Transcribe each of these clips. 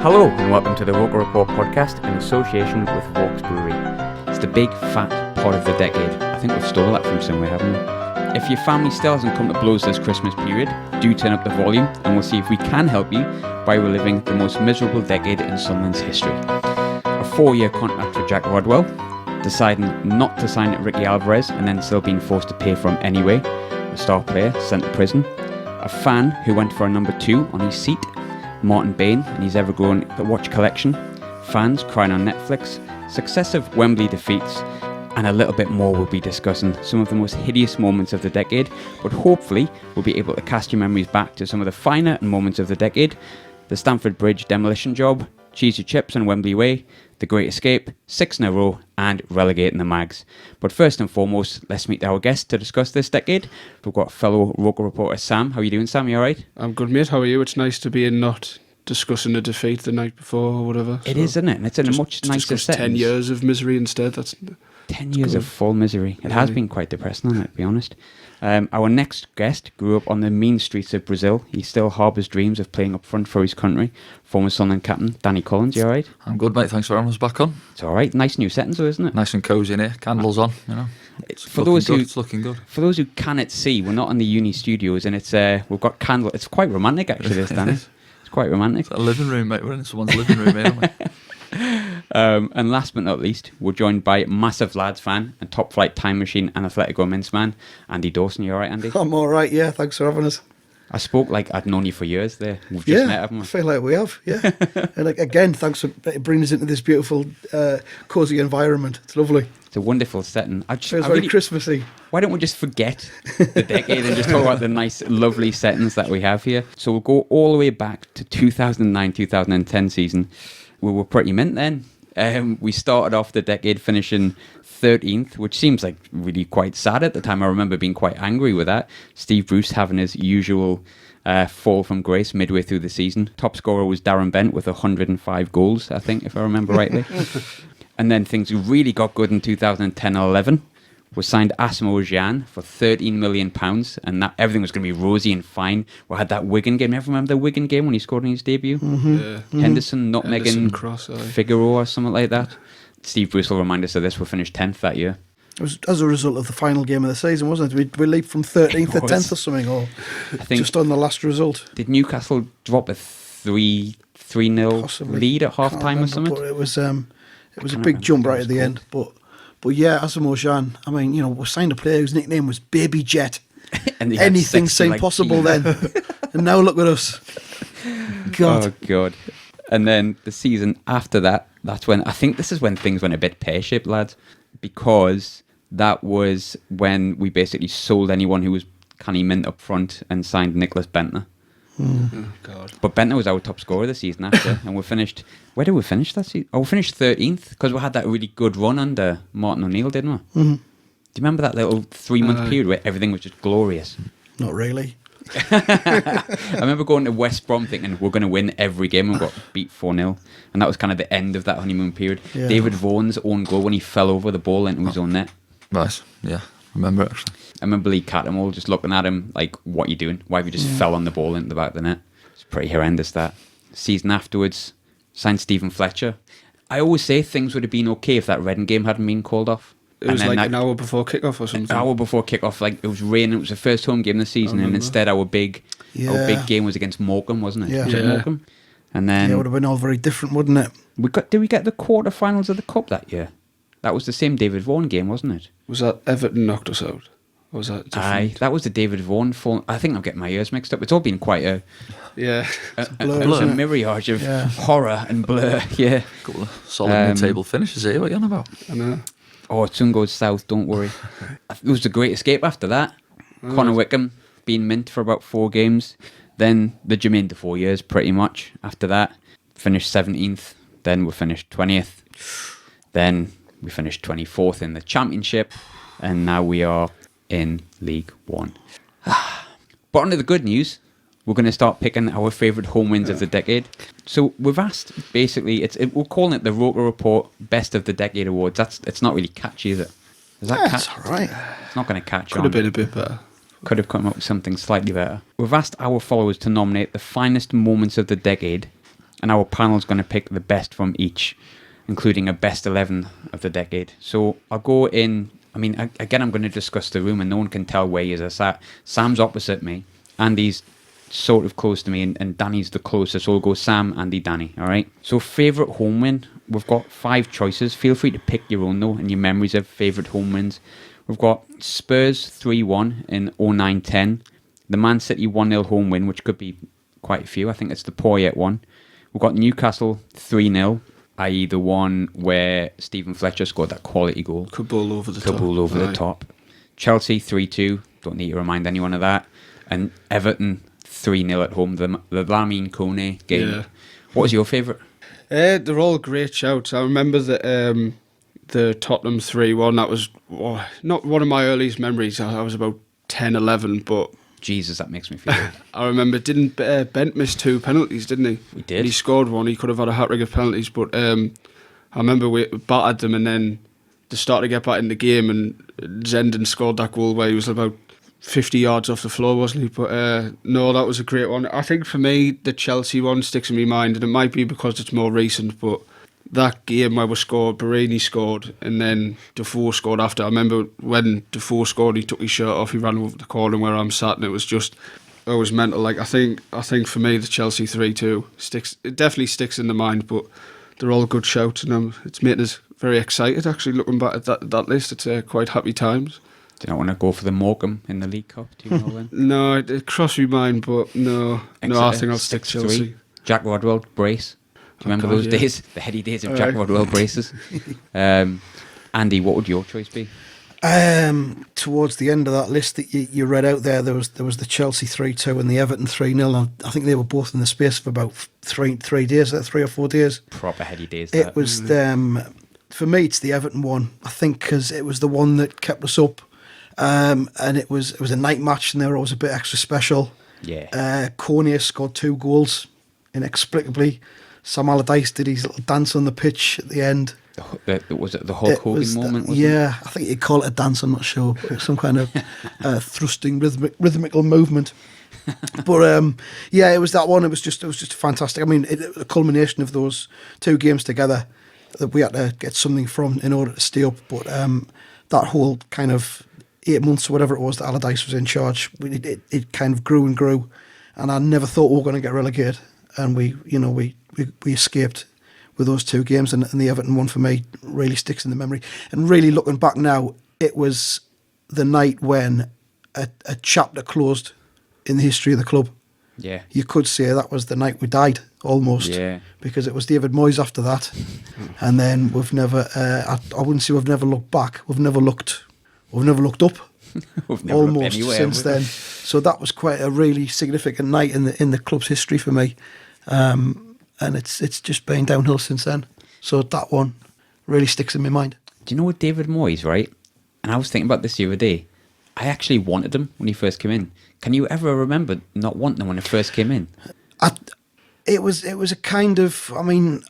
Hello and welcome to the ROKER RAPPORT podcast in association with Vaux Brewery. It's the big fat pod of the decade. I think we've stolen that from somewhere, haven't we? If your family still hasn't come to blows this Christmas period, do turn up the volume and we'll see if we can help you by reliving the most miserable decade in Sunderland's history. A 4-year contract for Jack Rodwell, deciding not to sign Ricky Alvarez and then still being forced to pay for him anyway, a star player sent to prison, a fan who went for a number 2 on his seat, Martin Bain and his ever-growing watch collection, fans crying on Netflix, successive Wembley defeats, and a little bit more we'll be discussing some of the most hideous moments of the decade, but hopefully we'll be able to cast your memories back to some of the finer moments of the decade: the Stamford Bridge demolition job, cheesy chips on Wembley Way, the Great Escape, 6 in a row, and relegating the Mags. But first and foremost, let's meet our guest to discuss this decade. We've got fellow ROKER reporter Sam. How are you doing, Sam? You alright? I'm good, mate. How are you? It's nice to be in not discussing a defeat the night before or whatever. It is, isn't it? And it's in a much nicer setting. 10 years of misery instead. That's 10 years of full misery. It has been quite depressing, hasn't it, to be honest. Our next guest grew up on the mean streets of Brazil. He still harbours dreams of playing up front for his country. Former Sunderland captain Danny Collins, you alright? I'm good, mate. Thanks for having us back on. It's alright. Nice new settings though, isn't it? Nice and cosy in here. Candles on, you know. It's looking good. For those who cannot see, we're not in the uni studios, and it's we've got candle. It's quite romantic, actually, this, Danny. It's quite romantic. It's a living room, mate. We're in someone's living room here, aren't we? And last but not least, we're joined by massive lads fan and top flight time machine and Athletico Mince man, Andy Dawson. You alright, Andy? I'm alright, yeah. Thanks for having us. I spoke like I'd known you for years there. We've just met, haven't we? I feel like we have, yeah. And again, thanks for bringing us into this beautiful, cosy environment. It's lovely. It's a wonderful setting. Feels very Christmassy. Why don't we just forget the decade and just talk about the nice, lovely settings that we have here? So we'll go all the way back to 2009-2010 season. We were pretty mint then. We started off the decade finishing 13th, which seems like really quite sad at the time. I remember being quite angry with that. Steve Bruce having his usual fall from grace midway through the season. Top scorer was Darren Bent with 105 goals, I think, if I remember rightly. And then things really got good in 2010-11. We signed Asamoah Gyan for £13 million, and that everything was going to be rosy and fine. We had that Wigan game. Ever remember the Wigan game when he scored in his debut? Mm-hmm. Yeah. Henderson, nutmegging Cross, Figaro or something like that. Steve Bruce will remind us of this. We finished 10th that year. It was as a result of the final game of the season, wasn't it? We leaped from 13th to 10th or something, or I think just on the last result. Did Newcastle drop a 3-0 lead at half time or something? But it was a big jump right at the end. But yeah, Asamoah Gyan, I mean, you know, we signed a player whose nickname was Baby Jet. And anything seemed possible then. And now look at us. God. Oh, God. And then the season after that, that's when, I think this is when things went a bit pear-shaped, lads, because that was when we basically sold anyone who was canny mint up front and signed Nicholas Bentner. Oh, God. But Bentner was our top scorer the season after, and we finished... Where did we finish that season? Oh, we finished 13th, because we had that really good run under Martin O'Neill, didn't we? Mm-hmm. Do you remember that little 3-month period where everything was just glorious? Not really. I remember going to West Brom thinking we're going to win every game and got beat 4-0, and that was kind of the end of that honeymoon period. Yeah. David Vaughan's own goal when he fell over the ball into his own net. Nice, yeah, remember it actually. I remember Lee Cattermole just looking at him like, what are you doing? Why have you just fell on the ball into the back of the net? It's pretty horrendous that. Season afterwards, signed Stephen Fletcher. I always say things would have been okay if that Reading game hadn't been called off. It was like an hour before kickoff or something. An hour before kickoff, like it was raining. It was the first home game of the season, and instead our big game was against Morecambe, wasn't it? Yeah. Was it Morecambe? And then it would have been all very different, wouldn't it? Did we get the quarterfinals of the cup that year? That was the same David Vaughan game, wasn't it? Was that Everton knocked us out? Or was that different? Aye, that was the David Vaughan fall. I think I'm getting my ears mixed up. It's all been quite a mirage of horror and blur. Yeah, couple of solid mid-table finishes here. What are you on about? I know. Oh, it soon goes south, don't worry. It was the Great Escape after that. Connor Wickham being mint for about 4 games. Then the Jermaine Defoe years, pretty much. After that, finished 17th. Then we finished 20th. Then we finished 24th in the Championship. And now we are in League One. But on to the good news. We're going to start picking our favourite home wins of the decade. So we've asked, basically, we're calling it the ROKER Report Best of the Decade Awards. It's not really catchy, is it? Is that that's all right. It's not going to catch on. Could have been a bit better. Could have come up with something slightly better. We've asked our followers to nominate the finest moments of the decade and our panel's going to pick the best from each, including a best 11 of the decade. So I'll go in. I mean, again, I'm going to discuss the room, and no one can tell where he is. I sat. Sam's opposite me. Andy's sort of close to me, and Danny's the closest. So we'll go Sam, Andy, Danny. All right. So favourite home win. We've got 5 choices. Feel free to pick your own, though, and your memories of favourite home wins. We've got Spurs 3-1 in 09-10. The Man City 1-0 home win, which could be quite a few. I think it's the Poyet one. We've got Newcastle 3-0. i.e. the one where Stephen Fletcher scored that quality goal. Kabul over the top. Chelsea 3-2. Don't need to remind anyone of that. And Everton 3-0 at home. The Lamine Kone game. Yeah. What was your favourite? They're all great shouts. I remember the Tottenham 3-1. That was not one of my earliest memories. I was about 10, 11, but... Jesus, that makes me feel good. I remember, didn't Bent miss 2 penalties, didn't he? We did. And he scored one. He could have had a hat-trick of penalties, but I remember we battered them, and then they started to get back in the game, and Zenden scored that goal where he was about 50 yards off the floor, wasn't he? But no, that was a great one. I think for me, the Chelsea one sticks in my mind, and it might be because it's more recent, but that game where we scored, Barini scored, and then Defoe scored after. I remember when Defoe scored, he took his shirt off, he ran over the corner where I'm sat, and it was mental. Like I think for me, the Chelsea 3-2 it definitely sticks in the mind, but they're all good shouts, and it's made us very excited actually looking back at that list. It's quite happy times. Do you not want to go for the Morecambe in the League Cup? Do you know when? No, it crossed my mind, but no, I think I'll stick Chelsea. Jack Rodwell brace. Do you remember those days? The heady days of Jack Rodwell braces. Andy, what would your choice be? Towards the end of that list that you read out there was the Chelsea 3-2 and the Everton 3-0. I think they were both in the space of about 3 days, 3 or 4 days. Proper heady days. It was for me. It's the Everton one. I think because it was the one that kept us up, and it was a night match, and they were always a bit extra special. Yeah. Kone scored 2 goals inexplicably. Sam Allardyce did his little dance on the pitch at the end. Was it the Hulk Hogan moment? Yeah, I think you'd call it a dance, I'm not sure. Some kind of thrusting rhythmical movement. But yeah, it was that one. It was just fantastic. I mean, the culmination of those 2 games together that we had to get something from in order to stay up. But that whole kind of 8 months or whatever it was that Allardyce was in charge, it kind of grew and grew. And I never thought we were going to get relegated. And we escaped with those 2 games, and the Everton one for me really sticks in the memory. And really looking back now, it was the night when a chapter closed in the history of the club. Yeah. You could say that was the night we died, almost. Yeah. Because it was David Moyes after that. And then we've never, I wouldn't say we've never looked back. We've never looked up. We've never almost looked anywhere, since then. So that was quite a really significant night in the club's history for me. And it's just been downhill since then. So that one really sticks in my mind. Do you know what David Moyes, right? And I was thinking about this the other day. I actually wanted him when he first came in. Can you ever remember not wanting him when he first came in? It was a kind of, I mean,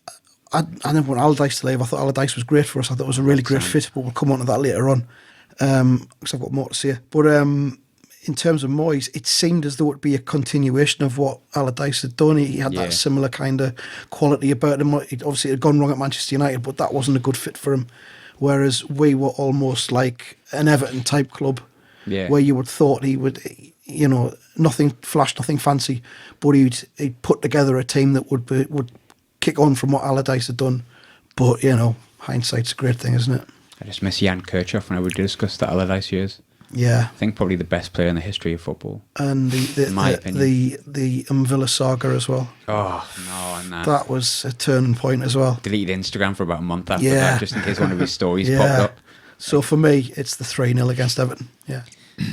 I never want Allardyce to leave. I thought Allardyce was great for us. I thought it was a really great fit, but we'll come on to that later on because I've got more to say. But in terms of Moyes, it seemed as though it would be a continuation of what Allardyce had done. He had that similar kind of quality about him. Obviously, it had gone wrong at Manchester United, but that wasn't a good fit for him. Whereas we were almost like an Everton-type club, where you would thought he would, nothing flash, nothing fancy, but he'd put together a team that would kick on from what Allardyce had done. But, hindsight's a great thing, isn't it? I just miss Jan Kirchhoff when I would discuss the Allardyce years. Yeah, I think probably the best player in the history of football. And the Villa saga as well. Oh no, that was a turning point as well. Deleted Instagram for about a month after that, just in case one of his stories popped up. So for me, it's the 3-0 against Everton. Yeah,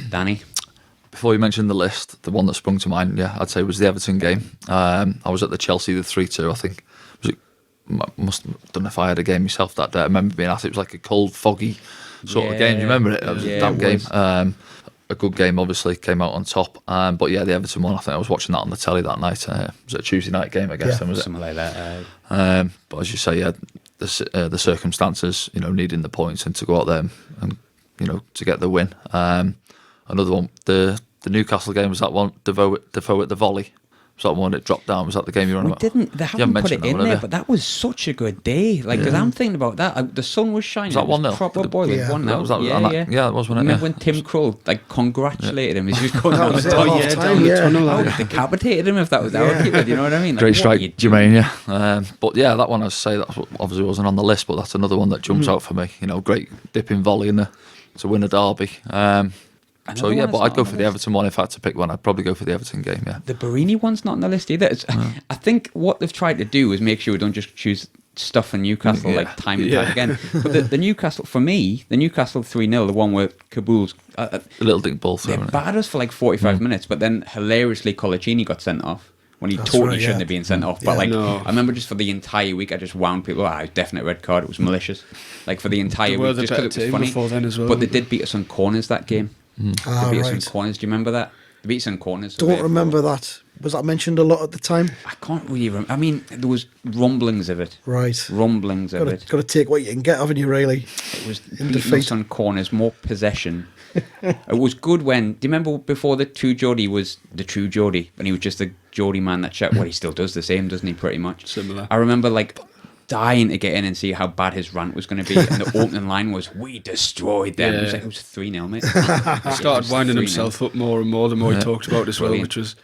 Danny. Before you mentioned the list, the one that sprung to mind, I'd say was the Everton game. I was at the Chelsea, the 3-2. I think don't know if I had a game myself that day. I remember being at it. It was like a cold, foggy sort of game. Do you remember it? It was a damn game. A good game, obviously, came out on top. But the Everton one, I think I was watching that on the telly that night. Was it a Tuesday night game, I guess? Then, was something like that. But as you say, the circumstances, needing the points and to go out there and to get the win. Another one, the Newcastle game was that one, Defoe at the volley. Was that one that dropped down? Was that the game you're on We about? didn't. They haven't put it in there, but that was such a good day. Like, because I'm thinking about that. The sun was shining. Was that 1-0? Proper boiling. Yeah. 1-0. That was that, yeah, that was when it. Remember when Tim Krul congratulated him? He was going down the tunnel. I would have decapitated him if that was our keeper. You know what I mean? Like, Great strike, Jermaine. Yeah, but yeah, that one I say that obviously wasn't on the list, but that's another one that jumps out for me. Great dipping volley to win a derby. So yeah, but I'd go for the Everton one if I had to pick one. I'd probably go for the Everton game. Yeah, the Barini one's not on the list either. I think what they've tried to do is make sure we don't just choose stuff in Newcastle like time and time again. But the Newcastle, for me, the Newcastle 3-0, the one where Kabul's a little dink ball through. They battered us for like 45 minutes, but then hilariously Colaccini got sent off when he shouldn't have been sent off. But I remember just for the entire week, I just wound people. Definite red card. It was malicious. Like for the entire week, just because it was funny. Before then as well. But they did beat us on corners that game. They beat us on corners. Do you remember that? They beat us on corners. Don't remember that. Was that mentioned a lot at the time? I can't really remember. I mean, there was rumblings of it. Right. Rumblings of it. Got to take what you can get, haven't you, really? It was beating us on corners, more possession. It was good when... Do you remember before the true Geordie was the true Geordie? When he was just a Geordie man that shot? Well, he still does the same, doesn't he, pretty much? Similar. I remember, like, dying to get in and see how bad his rant was going to be. And the opening line was, "We destroyed them." It was 3-0, mate. He started winding himself up more and more the more he talked about it as well, which was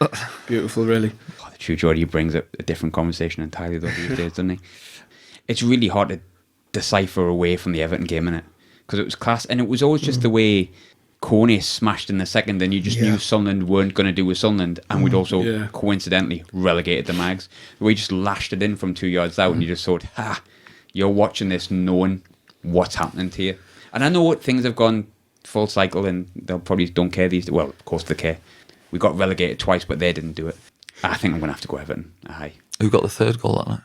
beautiful, really. The true Geordie brings up a different conversation entirely these days, doesn't he? It's really hard to decipher away from the Everton game, innit? Because it was class, and it was always just the way Kone smashed in the second, and you just knew Sunderland weren't going to do with Sunderland, and we'd also coincidentally relegated the Mags. We just lashed it in from 2 yards out, and you just thought, you're watching this knowing what's happening to you. And I know things have gone full cycle, and they'll probably don't care these days. Well, of course they care. We got relegated twice, but they didn't do it. I think I'm going to have to go Everton. Who got the third goal that night?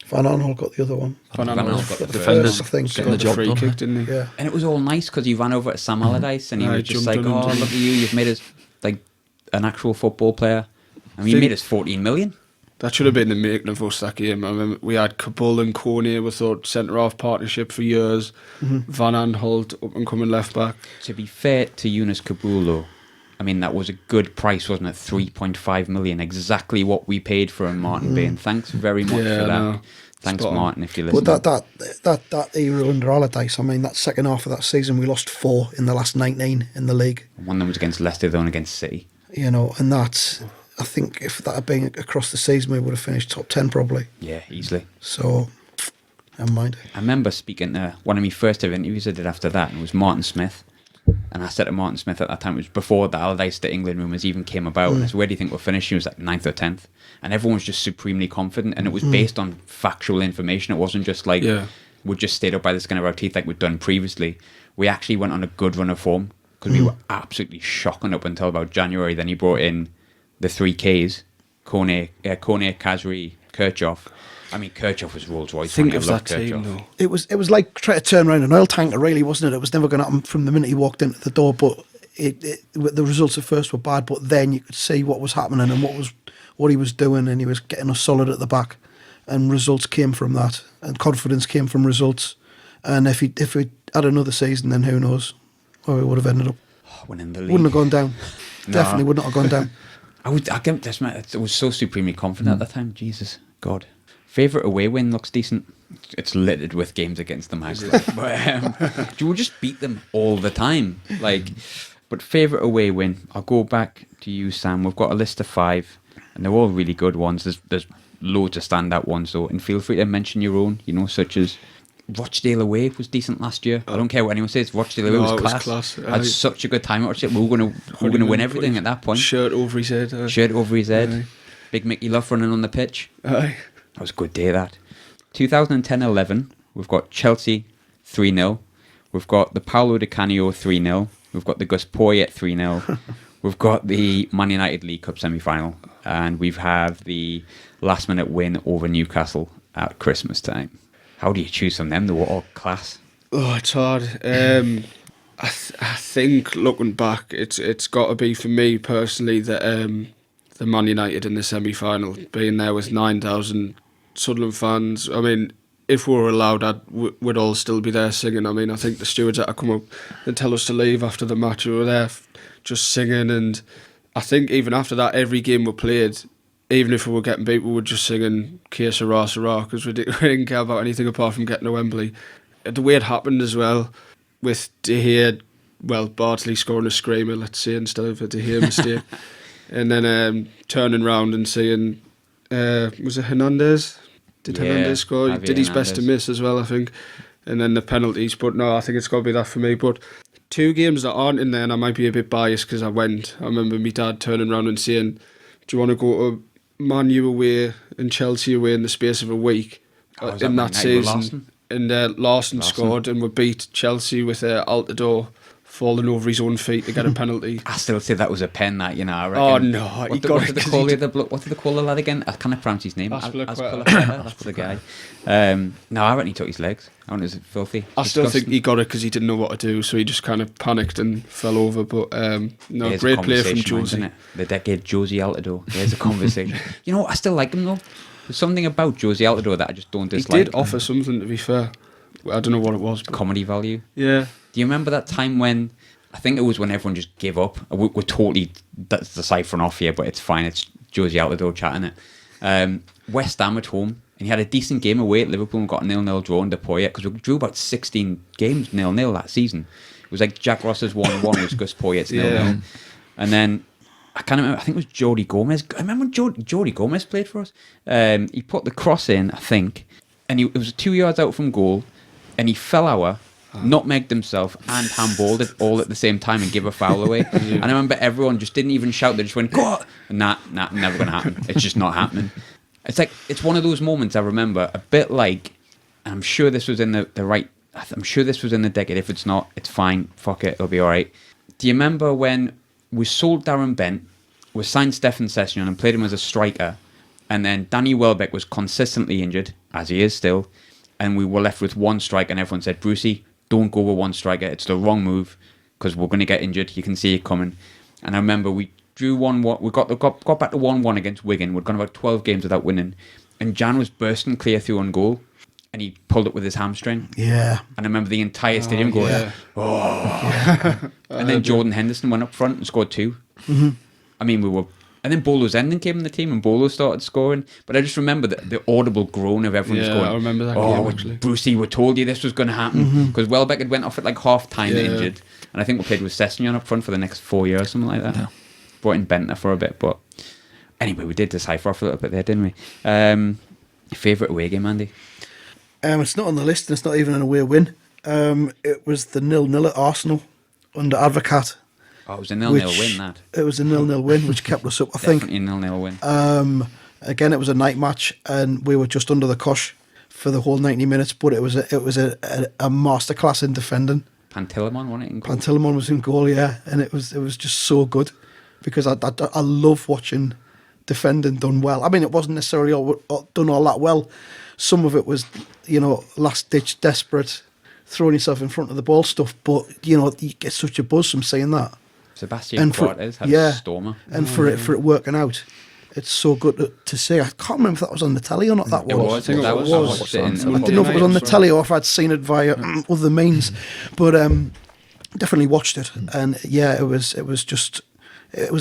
Van Aanholt got the other one. Van Aanholt got the defenders, I think. Getting the job done. Kick, didn't he? Yeah. And it was all nice because he ran over to Sam Allardyce and he was just like, jumped on him, look at you, you've made us like an actual football player. I mean, you made us 14 million. That should have been the making of us that game. I remember we had Kabul and Kone, we thought centre-half partnership for years. Van Aanholt, up-and-coming left-back. To be fair to Yunus Kabul, though, I mean, that was a good price, wasn't it? 3.5 million, exactly what we paid for him, Martin Bain. Thanks very much for that. No. Thanks, Martin, if you're listening. But that era under Allardyce, I mean, that second half of that season, we lost 4 in the last 19 in the league. One of them was against Leicester, the one against City. And that's, I think if that had been across the season, we would have finished top 10 probably. Yeah, easily. So, never mind. I remember speaking to one of my first ever interviews I did after that, and it was Martin Smith. And I said to Martin Smith at that time, it was before the Allardyce to England rumours even came about. And I said, where do you think we'll finish? He was like 9th or 10th. And everyone was just supremely confident. And it was based on factual information. It wasn't just like, we just stayed up by the skin of our teeth like we'd done previously. We actually went on a good run of form because we were absolutely shocking up until about January. Then he brought in the 3 Ks, Kone, Kazri, Kirchhoff. I mean, Kirchhoff was Rolls Royce. Think of that team, though. It was like trying to turn around an oil tanker, really, wasn't it? It was never going to happen from the minute he walked into the door. But the results at first were bad, but then you could see what was happening and what he was doing, and he was getting us solid at the back. And results came from that, and confidence came from results. And if we had another season, then who knows where we would have ended up. Winning the league. Wouldn't have gone down. Definitely would not have gone down. I was so supremely confident at the time. Jesus, God. Favourite away win looks decent. It's littered with games against the Mags. But you will just beat them all the time. But favourite away win, I'll go back to you, Sam. We've got a list of 5, and they're all really good ones. There's loads of standout ones, though. And feel free to mention your own, such as Rochdale away was decent last year. I don't care what anyone says. Rochdale away was class. I had such a good time at Rochdale. We were going to win everything at that point. Shirt over his head. Shirt over his head. Aye. Big Mickey Luff running on the pitch. Aye. That was a good day, that. 2010-11, we've got Chelsea 3-0. We've got the Paolo Di Canio 3-0. We've got the Gus Poyet 3-0. We've got the Man United League Cup semi-final. And we have the last-minute win over Newcastle at Christmas time. How do you choose from them? They were all class. Oh, it's hard. I think, looking back, it's got to be, for me personally, the Man United in the semi-final, being there with 9,000 Sunderland fans. I mean, if we were allowed, we'd all still be there singing. I mean, I think the stewards had to come up and tell us to leave after the match. We were there just singing, and I think even after that, every game we played, even if we were getting beat, we were just singing Que Sera Sera, because we didn't care about anything apart from getting to Wembley. The way it happened as well, with De Gea, Bartley scoring a screamer, let's say, instead of a De Gea mistake. And then turning round and seeing, was it Hernandez? Did Hernandez score? He did his best to miss as well, I think. And then the penalties. But no, I think it's got to be that for me. But 2 games that aren't in there, and I might be a bit biased because I went. I remember my dad turning around and saying, do you want to go to Man U away and Chelsea away in the space of a week in that season? And Larson scored, and we beat Chelsea with Altidore falling over his own feet to get a penalty. I still say that was a pen, that, you know, I reckon. Oh no, what did they call the lad again? I can't pronounce his name. Azpilicueta, that's the guy. No, I reckon he took his legs. I reckon it was filthy. I still think he got it because he didn't know what to do, so he just kind of panicked and fell over. But no, There's great play from Josie. Isn't it? The decade Josie Altidore. There's a conversation. You know, I still like him though. There's something about Josie Altidore that I just don't dislike. He did offer something, to be fair. I don't know what it was. But comedy value. Yeah. Do you remember that time when, I think it was when everyone just gave up? We're totally deciphering off here, but it's fine. It's Josie Altidore chatting it. West Ham at home, and he had a decent game away at Liverpool and got a 0-0 draw under Poyet, because we drew about 16 games 0-0 that season. It was like Jack Ross's 1-1 was Gus Poyet's 0-0. And then, I can't remember, I think it was Jody Gomez. I remember when Jody Gomez played for us. He put the cross in, I think, and it was 2 yards out from goal, and he fell over, nutmegged himself and handballed it all at the same time and gave a foul away. And I remember everyone just didn't even shout, they just went, go on! Nah, never going to happen. It's just not happening. It's like, it's one of those moments I remember, a bit like, and I'm sure this was in I'm sure this was in the decade. If it's not, it's fine, fuck it, it'll be alright. Do you remember when we sold Darren Bent, we signed Stefan Session and played him as a striker, and then Danny Welbeck was consistently injured, as he is still, and we were left with one striker, and everyone said, Brucey, don't go with one striker, it's the wrong move, because we're going to get injured, you can see it coming. And I remember we drew 1-1, we got back to 1-1 against Wigan, we'd gone about 12 games without winning, and Jan was bursting clear through on goal, and he pulled it with his hamstring. Yeah. And I remember the entire stadium going, And then Jordan Henderson went up front and scored 2. Mm-hmm. I mean, and then Bolo Zenden came in the team and Bolo started scoring. But I just remember the audible groan of everyone just going, I remember that game, actually. Brucey, we told you this was going to happen. Because Welbeck had went off at like half time injured. And I think we played with Sessegnon up front for the next 4 years, something like that. Yeah. Brought in Bentner for a bit. But anyway, we did decipher off a little bit there, didn't we? Your favourite away game, Andy? It's not on the list and it's not even an away win. It was the 0-0 at Arsenal under Advocat. Oh, it was a 0-0 win, that. It was a 0-0 win, which kept us up, I think. Definitely a 0-0 win. Again, it was a night match, and we were just under the cosh for the whole 90 minutes, but it was a masterclass in defending. Pantilimon won it in goal. Pantilimon was in goal, yeah, and it was just so good, because I love watching defending done well. I mean, it wasn't necessarily done all that well. Some of it was, last-ditch, desperate, throwing yourself in front of the ball stuff, but, you get such a buzz from saying that. Sebastian Cortez had a stormer. And for it working out, it's so good to see. I can't remember if that was on the telly or not. That was. I didn't know if it was on the telly or if I'd seen it via other means, but definitely watched it. And yeah, it was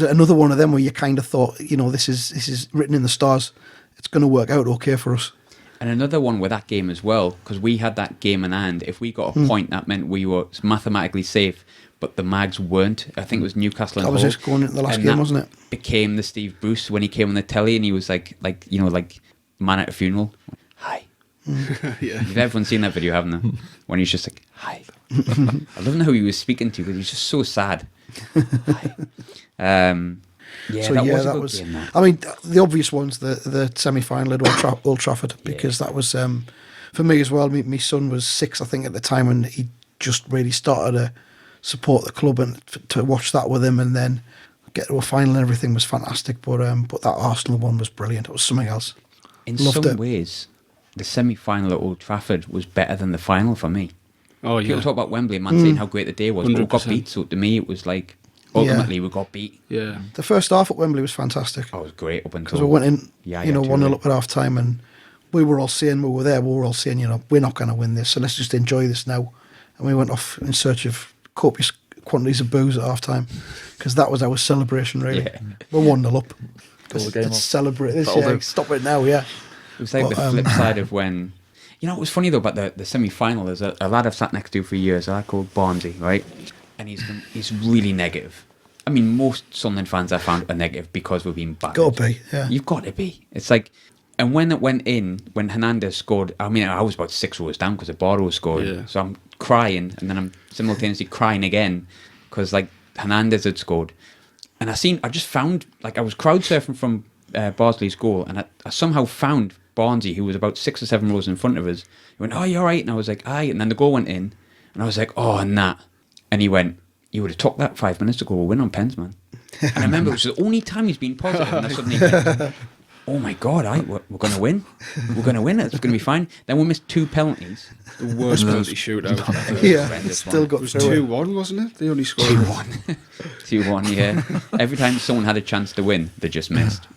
another one of them where you kind of thought, this is written in the stars. It's going to work out okay for us. And another one with that game as well, because we had that game in hand. If we got a point, that meant we were mathematically safe. But the Mags weren't. I think it was Newcastle and Hull. That was just going into the last game, wasn't it? Became the Steve Bruce when he came on the telly, and he was like man at a funeral. Hi. Yeah. You've everyone seen that video, haven't they? When he's just like, hi. I don't know who he was speaking to, because he's just so sad. Hi. That was game, that. I mean, the obvious ones, the semi-final at Old Trafford, because that was for me as well. My son was 6, I think, at the time, and he just really started to support the club, and to watch that with him, and then get to a final and everything was fantastic. But that Arsenal one was brilliant. It was something else. In some ways, the semi-final at Old Trafford was better than the final for me. Oh yeah. People talk about Wembley, man, saying how great the day was, 100%. But we got beat. So to me, it was like ultimately we got beat. Yeah. The first half at Wembley was fantastic. Oh, it was great up until because we went in, 1-0 up at half time, and we were all saying we're not going to win this, so let's just enjoy this now. And we went off in search of copious quantities of booze at half time, because that was our celebration, really. Yeah. We're 1-0 up. Call the game Let's off. celebrate this. That'll Yeah, do. stop it now. Yeah. It was like the flip side of when, you know, it was funny though about the semi-final. There's a lad I've sat next to for years, a lad called Barnesy, right? And he's really negative. I mean, most Sunderland fans I found are negative because we're being battered. Got to be. Yeah. You've got to be. It's like, and when it went in, when Hernandez scored, I mean, I was about 6 rows down because Bardo scored. Yeah. So I'm crying, and then I'm simultaneously crying again because like Hernandez had scored. And I just found, like, I was crowd surfing from Barnsley's goal, and I somehow found Barnesy, who was about 6 or 7 rows in front of us. He went, "Oh, you're right." And I was like, "Aye." And then the goal went in, and I was like, "Oh, and that." And he went, "You would have took that 5 minutes to go win on pens, man." And I remember it was the only time he's been positive, and I suddenly went, "Oh my God, we're going to win. We're going to win. It's going to be fine." Then we missed 2 penalties. The worst penalty shootout. Yeah. Horrendous Still one. got It was through it. 2-1, wasn't it? They only scored 2-1. 2-1, yeah. Every time someone had a chance to win, they just missed.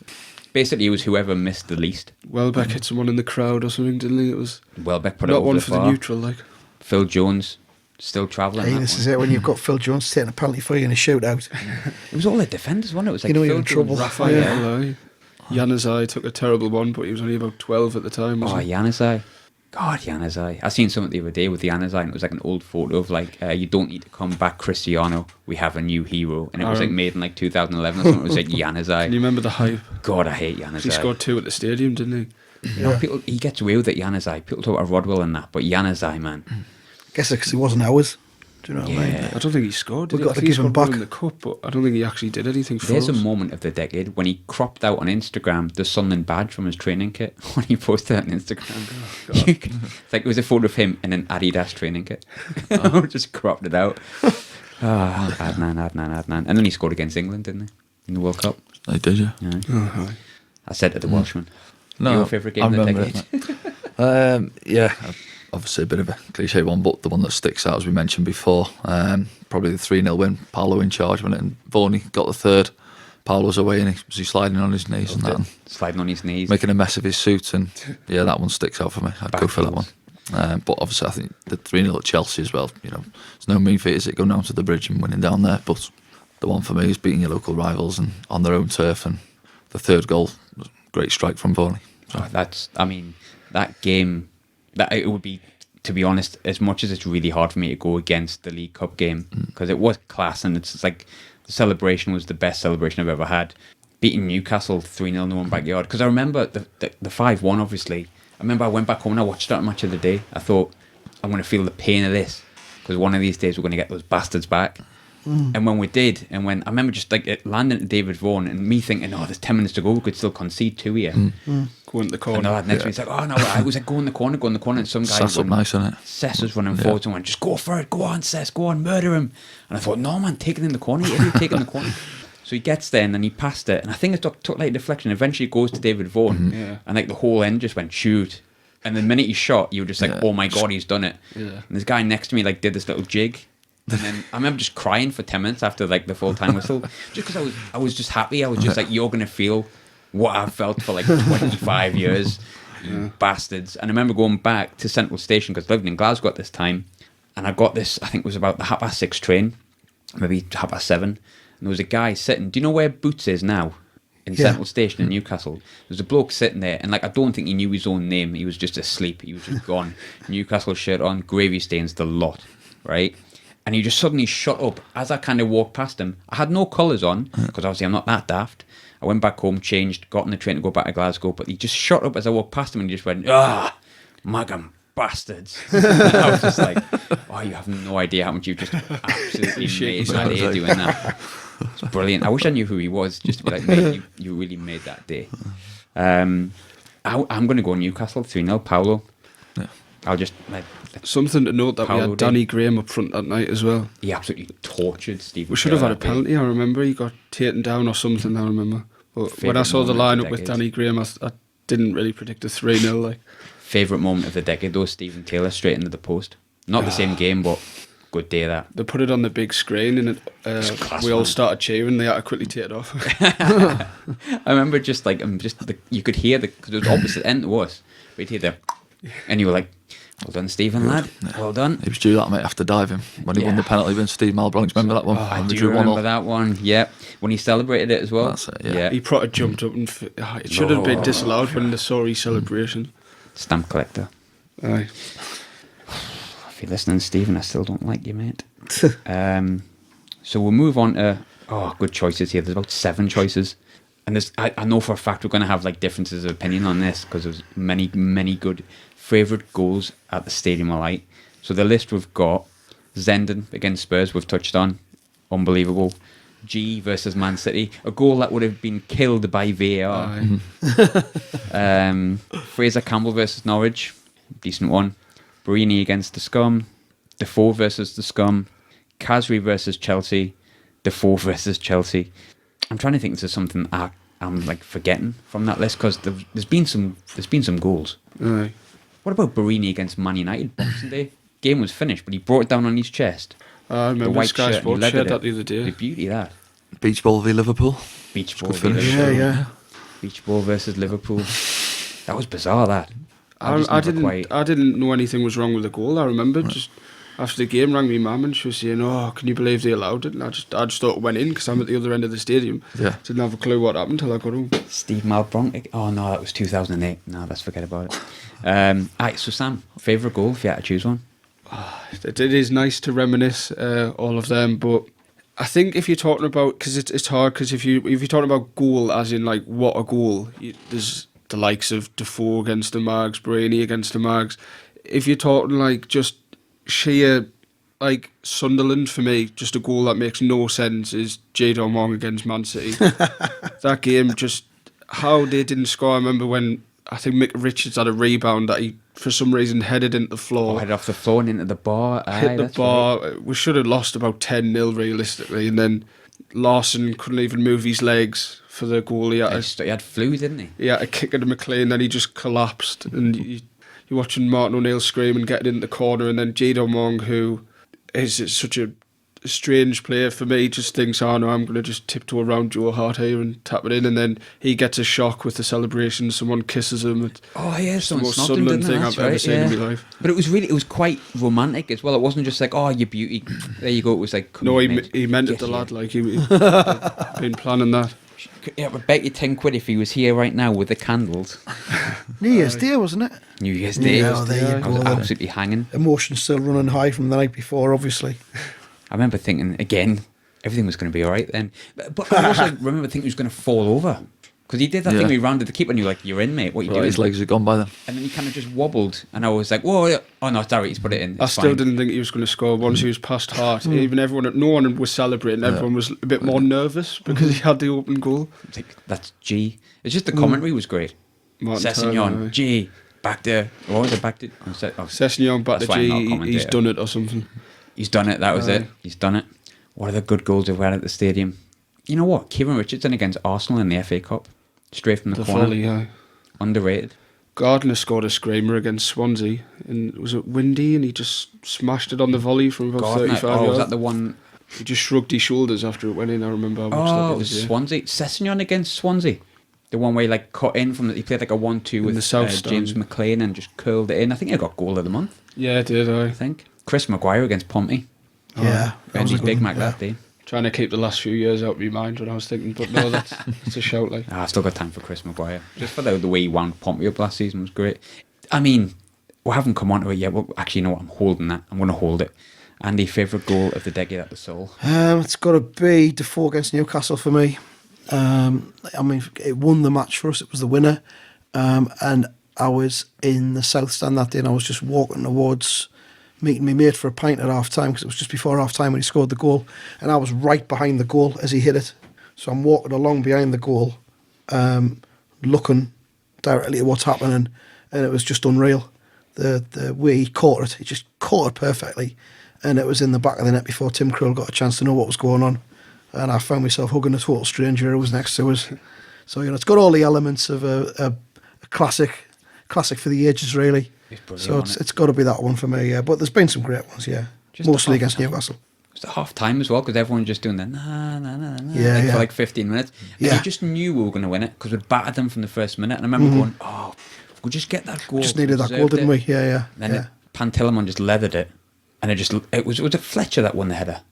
Basically, it was whoever missed the least. Welbeck hit someone in the crowd or something, didn't he? It was Welbeck put it not over one the for bar. the neutral, like. Phil Jones still travelling. Hey, this is it when you've got Phil Jones taking a penalty for you in a shootout. It was all the defenders, wasn't it? It was like You know you're Phil in Jones, trouble. Raphael. Raphael, Januzaj took a terrible one, but he was only about 12 at the time, Oh, wasn't he? Januzaj. God, Januzaj. I seen something the other day with Januzaj, and it was like an old photo of like, "You don't need to come back, Cristiano. We have a new hero." And it was like made in like 2011 or something. It was like Can you Januzaj. remember the hype? God, I hate Januzaj. He scored 2 at the stadium, didn't he? You know, people, he gets away with it, Januzaj. People talk about Rodwell and that, but Januzaj, man. Guess it because he wasn't ours. Do you know what I mean? Yeah. I don't think he scored. Did We've he? got I to think he give him scored one back. in the cup, but I don't think he actually did anything for There's us. a moment of the decade when he cropped out on Instagram the Sunderland badge from his training kit when he posted that on Instagram. It's like it was a photo of him in an Adidas training kit. Just cropped it out. Adnan. And then he scored against England, didn't he? In the World Cup. They did, yeah. Yeah. Oh, aye. I said to the Welshman, No, your favourite game I of the remember decade? it. Yeah, obviously a bit of a cliche one, but the one that sticks out, as we mentioned before, probably the 3-0 win. Paolo in charge when it, and Vaughan got the third. Paolo's away and he was sliding on his knees and that, and Sliding on his knees. making a mess of his suit, and yeah, that one sticks out for me. I'd go for that one. Backfields. But obviously, I think the 3-0 at Chelsea as well. You know, it's no mean feat, is it, going down to the bridge and winning down there? But the one for me is beating your local rivals and on their own turf, and the third goal, great strike from Vaughan. So. Oh, that game, that it would be, to be honest, as much as it's really hard for me to go against the League Cup game, because it was class, and it's like the celebration was the best celebration I've ever had. Beating Newcastle 3-0 in their own backyard, because I remember the 5-1, obviously. I remember I went back home and I watched that match of the day. I thought, I'm going to feel the pain of this, because one of these days we're going to get those bastards back. And when we did, and when I remember just like it landing to David Vaughan and me thinking, oh, there's 10 minutes to go, we could still concede 2 here. Go into the And corner. the lad next to me, he's like, oh no, I was like, go in the corner, and some guy Sats up nice, isn't it? Cess was running forward and went, just go for it, go on, Cess, go on, murder him. And I thought, no man, take it in the corner, you idiot, take it in the corner. So he gets there and then he passed it, and I think it took like a deflection. Eventually it goes to David Vaughan, Yeah. and like the whole end just went shoot. And the minute he shot, you were just like, oh my god, he's done it. Yeah. And this guy next to me like did this little jig. And then I remember just crying for 10 minutes after like the full time whistle, just because I was just happy. I was just like, you're gonna feel what I've felt for like 25 years, you bastards. And I remember going back to Central Station because I lived in Glasgow at this time, and I got this. I think it was about the 6:30 train, maybe 7:30, and there was a guy sitting. Do you know where Boots is now? In Central Station in Newcastle, there's a bloke sitting there, and like I don't think he knew his own name. He was just asleep. He was just gone. Newcastle shirt on, gravy stains the lot, right? And he just suddenly shut up as I kind of walked past him. I had no colours on, because obviously I'm not that daft. I went back home, changed, got on the train to go back to Glasgow, but he just shut up as I walked past him and he just went, Magam bastards. And I was just like, oh, you have no idea how much you've just absolutely made my day doing that. It's brilliant. I wish I knew who he was, just to be like, mate, you really made that day. I'm going to go Newcastle 3-0, Paolo. Yeah. I'll just like Something to note that we Paolo had Danny Graham up front that night as well. he absolutely tortured Steve. We should have had a penalty, I remember. He got taken down or something, I remember. But when I Favourite saw the moment of lineup the with decade. Danny Graham, I didn't really predict a 3-0. Like. Favourite moment of the decade, though, Stephen Taylor straight into the post. Not the same game, but good day that. They put it on the big screen and class, we all man. started cheering. They had to quickly take it off. I remember just like you could hear because it was opposite end to us. We'd hear the, and you were like, Well done, Stephen, lad. Well done. He was due that, mate, after diving when he won the penalty against Steve Malbronx. Remember that one? I do remember that one. Yeah, when he celebrated it as well. That's it, yeah. He probably jumped up and it should have been disallowed when they saw his celebration. Stamp collector. Aye. If you're listening, Stephen, I still don't like you, mate. So we'll move on to good choices here. There's about 7 choices, and I know for a fact we're going to have like differences of opinion on this because there's many good favourite goals at the Stadium of Light. So the list we've got: Zenden against Spurs, we've touched on, unbelievable. G versus Man City, a goal that would have been killed by VAR. Fraser Campbell versus Norwich, decent one. Barini against the Scum. Defoe versus the Scum. Kazri versus Chelsea. Defoe versus Chelsea. I'm trying to think if there's something I'm like forgetting from that list because there's been some goals. Aye. What about Barini against Man United Boxing Day? Game was finished, but he brought it down on his chest. I remember Sky Sports shared that the other day. The beauty of that. Beach ball v Liverpool. Beach ball v Liverpool. Yeah. Beach ball versus Liverpool. That was bizarre. That I didn't know anything was wrong with the goal. I remember just after the game, rang me mum and she was saying, "Oh, can you believe they allowed it?" And I just thought it went in because I'm at the other end of the stadium. Yeah. Didn't have a clue what happened until I got home. Steve Malbronk. Oh no, that was 2008. No, let's forget about it. Alright, so Sam, favourite goal if you had to choose one? It is nice to reminisce all of them, but I think if you're talking about, because it's hard, because if you're talking about goal as in like what a goal, there's the likes of Defoe against the Mags, Brainy against the Mags. If you're talking like just sheer like Sunderland, for me, just a goal that makes no sense is Jadon Wong against Man City. That game, just how they didn't score. I remember when I think Mick Richards had a rebound that he for some reason headed into the floor. Headed off the floor and into the bar. Hit the bar. Right. We should have lost about 10-0 realistically, and then Larson couldn't even move his legs for the goal. He had flu, didn't he? He had a kick at McLean, then he just collapsed, and you're watching Martin O'Neill scream and getting into the corner, and then Jadon Wong, who is such a strange player for me, just thinks, "Oh no, I'm going to just tiptoe around Joe Hart here and tap it in," and then he gets a shock with the celebration. Someone kisses him. It's the most Sunderland thing I've ever seen in my life. But it was quite romantic as well. It wasn't just like, "Oh, you beauty, there you go." It was like, no, he meant it, the lad. Like he'd been planning that. Yeah, I bet you 10 quid if he was here right now with the candles. New Year's Day, wasn't it? New Year's Day. Oh, there you go. I was absolutely hanging. Emotions still running high from the night before, obviously. I remember thinking, again, everything was going to be all right then. But I also remember thinking he was going to fall over. Because he did that thing where he rounded the keeper and you're like, "You're in, mate, what are you doing?" His legs had gone by then. And then he kind of just wobbled and I was like, "Whoa, oh no, sorry, he's put it in." I still didn't think he was going to score once he was past Hart. Even no one was celebrating. Everyone was a bit more nervous because he had the open goal. Like, that's G. It's just the commentary was great. Sessegnon, G, back there. What was it, back to? Sessegnon, back to G, he's done it or something. He's done it, that was it. He's done it. What are the good goals we've had at the stadium? You know what? Kieran Richardson against Arsenal in the FA Cup. Straight from the corner. Volley, underrated. Gardner scored a screamer against Swansea, and was it windy? And he just smashed it on the volley from about 35 yards. Was that the one? He just shrugged his shoulders after it went in. I remember. I watched that it was Swansea. Sessegnon against Swansea. The one where he like cut in from he played like a 1-2 with James McLean and just curled it in. I think he got goal of the month. Yeah, it did. I think Chris Maguire against Pompey. Yeah, and he's Big Mac that day. Trying to keep the last few years out of my mind when I was thinking, but no, that's a shout. Like, I still got time for Chris Maguire. Just for the way he wound Pompey up last season was great. I mean, we haven't come on to it yet. Well, actually, you know what? I'm holding that. I'm going to hold it. Andy, favourite goal of the decade at the Soul? It's got to be Defoe against Newcastle for me. I mean, it won the match for us. It was the winner. And I was in the South Stand that day and I was just walking towards meeting my mate for a pint at half time because it was just before half time when he scored the goal. And I was right behind the goal as he hit it. So I'm walking along behind the goal, looking directly at what's happening. And it was just unreal. The way he caught it. He just caught it perfectly. And it was in the back of the net before Tim Krul got a chance to know what was going on. And I found myself hugging a total stranger who was next to us. So, you know, it's got all the elements of a classic for the ages, really. So it's got to be that one for me, yeah. But there's been some great ones, yeah. Just mostly against Newcastle. It was at half time as well, because everyone was just doing that for like 15 minutes. And you just knew we were going to win it because we battered them from the first minute. And I remember going, we'll just get that goal. Just needed that goal, didn't we? Yeah. Then Pantilimon just leathered it, and it was Fletcher that won the header.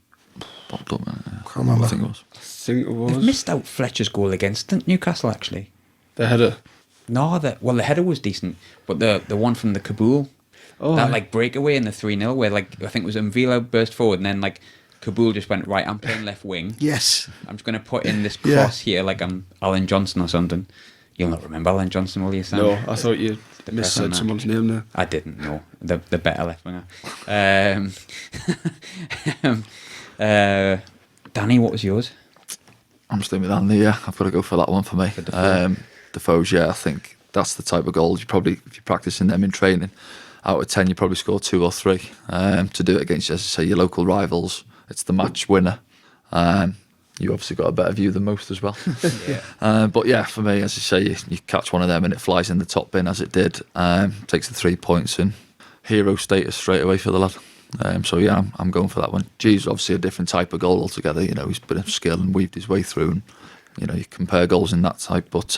Popped up, man. Can't remember. I think it was. I think it They've was. missed out Fletcher's goal against Newcastle, actually. The header. No, the header was decent, but the one from the Kabul, that like breakaway in the 3-0 where like I think it was Mvila burst forward and then like Kabul just went, right, I'm playing left wing. Yes. I'm just going to put in this cross here like I'm Alan Johnson or something. You'll not remember Alan Johnson, will you, Sam? No, I thought you missaid someone's name there. I didn't know. The better left winger. Danny, what was yours? I'm staying with Andy, yeah. I've got to go for that one for me. Defoe's, yeah, I think that's the type of goals you probably, if you're practicing them in training, out of 10 you probably score 2 or 3. To do it against, as I say, your local rivals, it's the match winner. You obviously got a better view than most as well. Yeah. But yeah, for me, as I say, you catch one of them and it flies in the top bin as it did. Takes the 3 points and hero status straight away for the lad. So yeah, I'm going for that one. G's obviously a different type of goal altogether. You know, he's been a skill and weaved his way through. And you know, you compare goals in that type, but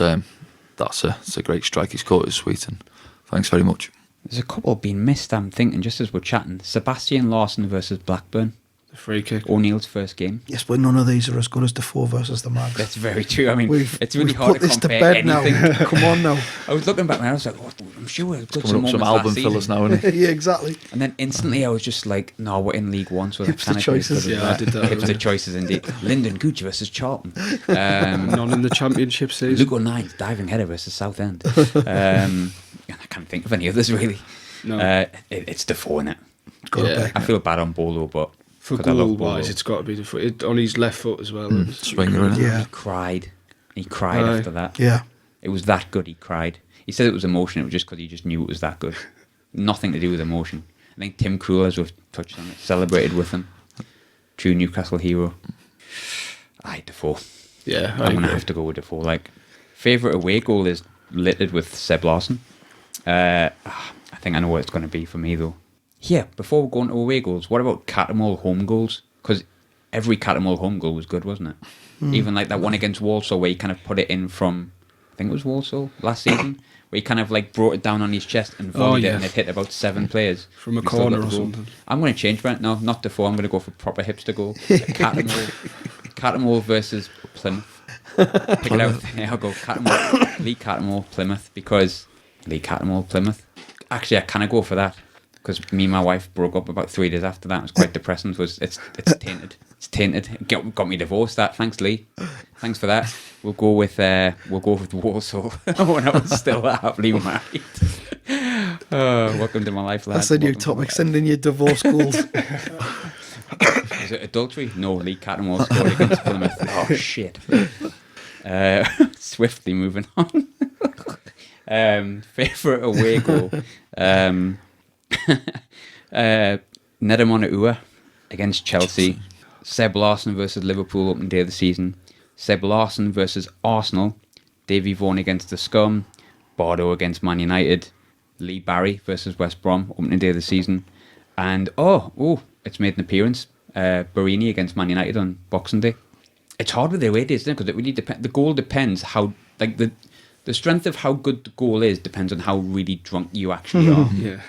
that's a great strike he's caught. It's sweet, and thanks very much. There's a couple being missed, I'm thinking, just as we're chatting. Sebastian Larsson versus Blackburn. The free kick. O'Neill's first game. Yes, but none of these are as good as Defoe versus the Mags. That's very true. I mean, it's really we've hard put to this to compare bed anything. now. Come on now. I was looking back and I was like, oh, I'm sure we've got Coming up some album fillers now, isn't it? Yeah, exactly. And then instantly I was just like, no, we're in League One. So Hipster choices. Yeah, I did that. Hipster choices indeed. Lyndon Gooch versus Charlton. None in the championship season. Luke O'Nine's diving header versus Southend. I can't think of any others really. No. It's Defoe, innit? Yeah. I feel bad on Bolo, but For 'cause I love goal Bolo. wise, it's got to be the foot. On his left foot as well. It was- Swinger, innit? Yeah. He cried. He cried Aye. after that. Yeah. It was that good. He cried. He said it was emotion. It was just because he just knew it was that good. Nothing to do with emotion. I think Tim Krul, as we've touched on it, celebrated with him. True Newcastle hero. Defoe. Yeah, I'm gonna have to go with Defoe. Like, favourite away goal is littered with Seb Larsson. I think I know what it's going to be for me though. Yeah, before we go into away goals, what about Catamol home goals? Because every Catamol home goal was good, wasn't it? Even like that one against Walsall where he kind of put it in from, I think it was Walsall last season, where he kind of like brought it down on his chest and volleyed it and it hit about 7 players. From a He still corner got the or goal. something. I'm going to change that. No, not Defoe. I'm going to go for proper hipster goal. Catamol versus Plymouth. Pick it out. There I go. Lee Catamol, Plymouth. Because Lee Catamol, Plymouth. Actually, I kind of go for that. Because me and my wife broke up about 3 days after that. It was quite depressing. It's tainted. It's tainted. Got me divorced. That. Thanks, Lee. Thanks for that. We'll go with Walsall when I was still happily married. Welcome to my life, lads. That's a new Welcome to my topic. life. Sending your divorce calls. Was it adultery? No, Lee Catamol scored against Plymouth. Oh shit. Swiftly moving on. Favourite away goal. Nedamon Ua against Chelsea. Seb Larsson versus Liverpool opening day of the season. Seb Larsson versus Arsenal. Davy Vaughan against the Scum. Bardo against Man United. Lee Barry versus West Brom opening day of the season. And it's made an appearance. Barini against Man United on Boxing Day. It's hard with the away days, isn't it? Because it really depends. The goal depends how, like the strength of how good the goal is depends on how really drunk you actually are. Yeah.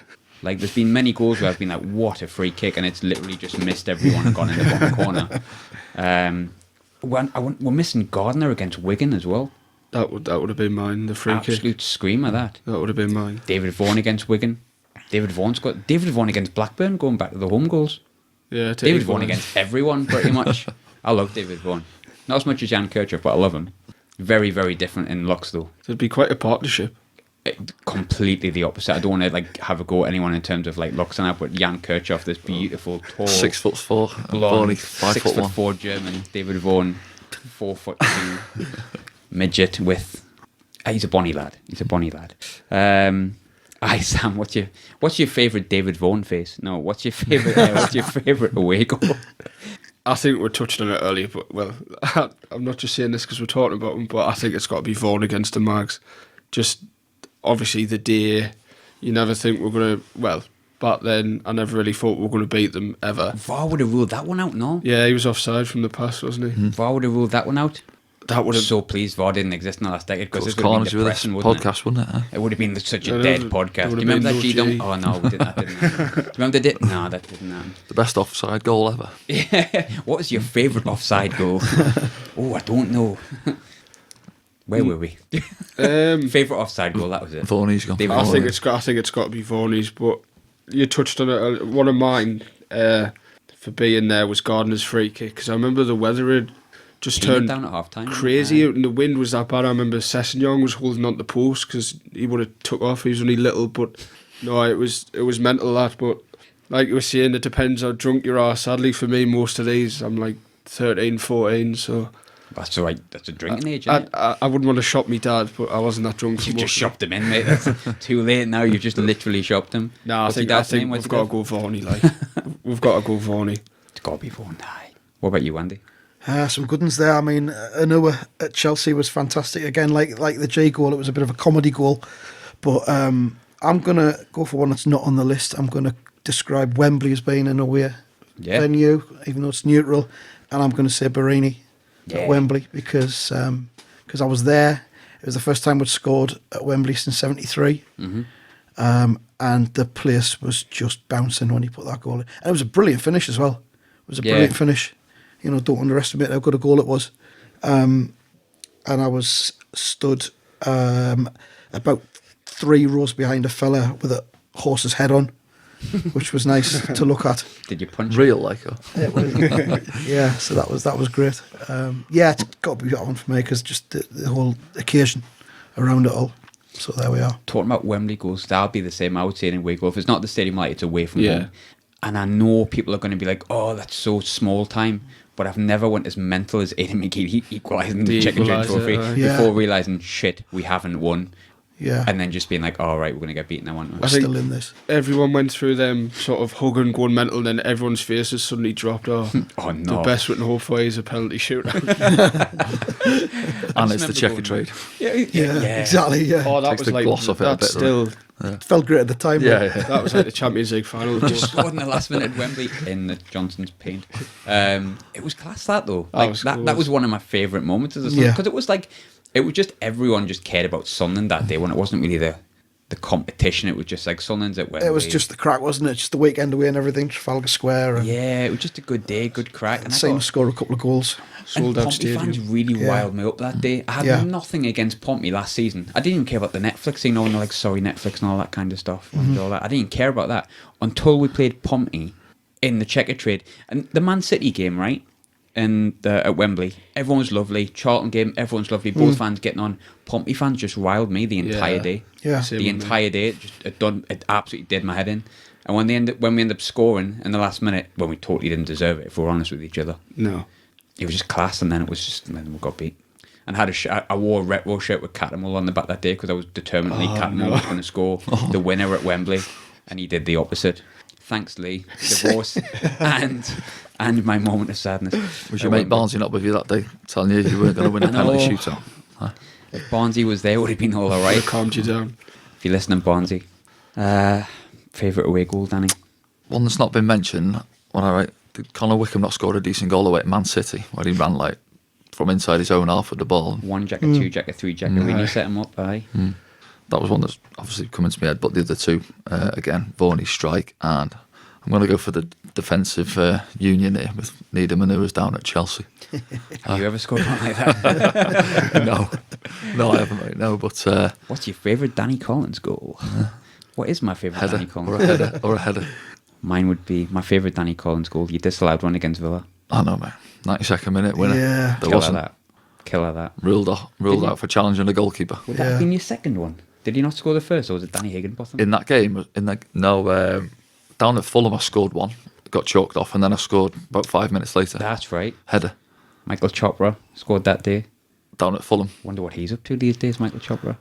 Like there's been many goals where I've been like, what a free kick, and it's literally just missed everyone and gone in the bottom corner. We're missing Gardner against Wigan as well. That would have been mine. The free Absolute kick. screamer that. That would have been mine. David Vaughan against Wigan. David Vaughan against Blackburn, going back to the home goals. Yeah, David Vaughan against everyone, pretty much. I love David Vaughan. Not as much as Jan Kirchhoff, but I love him. Very, very different in looks, though. It'd be quite a partnership. Completely the opposite. I don't want to like have a go at anyone in terms of like looks and that, but Jan Kirchhoff, this beautiful, tall, 6'4", blonde, Vaughan, 5'1". 6'4" German. David Vaughan, 4'2", midget with. He's a bonny lad. Sam, what's your favourite David Vaughan face? No, what's your favourite away goal? I think we touched on it earlier, but I'm not just saying this because we're talking about him, but I think it's got to be Vaughan against the Mags. Just obviously the day you never think we're going to. Back then I never really thought we were going to beat them ever. VAR would have ruled that one out, no? Yeah, he was offside from the pass, wasn't he? VAR would have ruled that one out. that would have so pleased VAR didn't exist in the last decade because It this would have been carnage with this depressing, wouldn't it? podcast, wouldn't it? It would have been such a No, dead there podcast. Do would you have remember that been no G-Dunk? G. Oh no, we didn't. That didn't happen. Do you remember that? No, that didn't happen. The best offside goal ever. Yeah. What was your favourite offside goal? Oh, I don't know. Where were we? Favourite offside goal? That was it. Varney's gone. David I Varney. think it's got to be Varney's, but you touched on it. One of mine for being there was Gardner's free kick, because I remember the weather had just Peeing it turned down at half time. crazy out and the wind was that bad. I remember Sessegnon was holding on the post because he would have took off. He was only little, but no, it was mental, that. But like you were saying, it depends how drunk you are. Sadly for me, most of these I'm like 13, 14, so That's all right. That's a drinking age, isn't it? I wouldn't want to shop me dad, but I wasn't that drunk. You for just most of shopped him in, mate. That's too late now. You've just literally shopped him. it. Nah, I What's your think dad's name? we've What's got your to go Varney. Like we've got to go Varney. It's got to be Vaughan. Aye. What about you, Andy? Some good ones there. I mean, Anua at Chelsea was fantastic. Again, like the J goal, it was a bit of a comedy goal. But I'm going to go for one that's not on the list. I'm going to describe Wembley as being an away venue, even though it's neutral. And I'm going to say Barini at Wembley because I was there. It was the first time we'd scored at Wembley since '73. And the place was just bouncing when he put that goal in. And it was a brilliant finish as well. It was a brilliant finish. You know, don't underestimate how good a goal it was. And I was stood about 3 rows behind a fella with a horse's head on, which was nice to look at. Did you punch Real like her. Yeah, so that was great. Yeah, it's got to be that one for me because just the whole occasion around it all. So there we are. Talking about Wembley goals, that'll be the same, I would say, in away goal. If it's not the Stadium Light, it's away from home. And I know people are going to be like, oh, that's so small time. But I've never went as mental as Aidan McGee equalising the Checkatrade Trophy before realising, shit, we haven't won. Yeah. And then just being like, all right, we're going to get beaten now, aren't we? We're still in this. Everyone went through them sort of hugging, going mental, and then everyone's faces suddenly dropped off. Oh, no. The best we can hope for is a penalty shootout. And it's the Checkatrade. Yeah, exactly. Yeah, Oh, that Takes was the like gloss off it a that's bit, still it felt great at the time. Yeah, but yeah. that was like the Champions League final. Just scored in the last minute at Wembley in the Johnson's paint. It was class, that though. Like, that was one of my favourite moments as a Sunderland, because it was like, it was just everyone just cared about Sunderland that day when it wasn't really the competition. It was just like Sunderland's at Wembley. it was just the crack, wasn't it? Just the weekend away and everything, Trafalgar Square. And it was just a good day, good crack. and same score a couple of goals. Sold and out Pompey stadium. fans really riled me up that day. I had nothing against Pompey last season. I didn't even care about the Netflix thing, and like, sorry, Netflix and all that kind of stuff. And all that. I didn't even care about that until we played Pompey in the Checkatrade. And the Man City game, right? And at Wembley, everyone was lovely. Charlton game, everyone's lovely. Both fans getting on. Pompey fans just riled me the entire day. Yeah. The entire day, it absolutely did my head in. And when we ended up scoring in the last minute, when we totally didn't deserve it, if we're honest with each other, No. it was just class. And then it was just, then we got beat. And I wore a retro shirt with Cattermole on the back that day because I was determinedly Cattermole was going to score the winner at Wembley, and he did the opposite. Thanks, Lee. Divorce and my moment of sadness. Was your mate Barnsley not with you that day, telling you weren't going to win a penalty shootout? Huh? If Barnsley was there, it would have been all right. It calmed you down. If you're listening, Barnsley. Favourite away goal, Danny? One that's not been mentioned. Did Conor Wickham not score a decent goal away at Man City where he ran like from inside his own half with the ball? 1 jacket, 2 jacket, 3 jacket. When you set him up, aye. That was one that's obviously coming to my head, but the other two, again, Varney's strike, and I'm going to go for the defensive union here with Needham and Uwers down at Chelsea. Have you ever scored one like that? No, I haven't, mate. No, but What's your favourite Danny Collins goal? What is my favourite Danny Collins? or a header. Mine would be my favourite Danny Collins goal. You disallowed one against Villa. I know, mate. 92nd minute winner. Yeah. There Killer wasn't. that. Killer that. Ruled out for challenging the goalkeeper. Would that have been your second one? Did he not score the first, or was it Danny Higginbotham? In that game, down at Fulham I scored one, got chalked off, and then I scored about 5 minutes later. That's right. Header. Michael Chopra scored that day. Down at Fulham. Wonder what he's up to these days, Michael Chopra.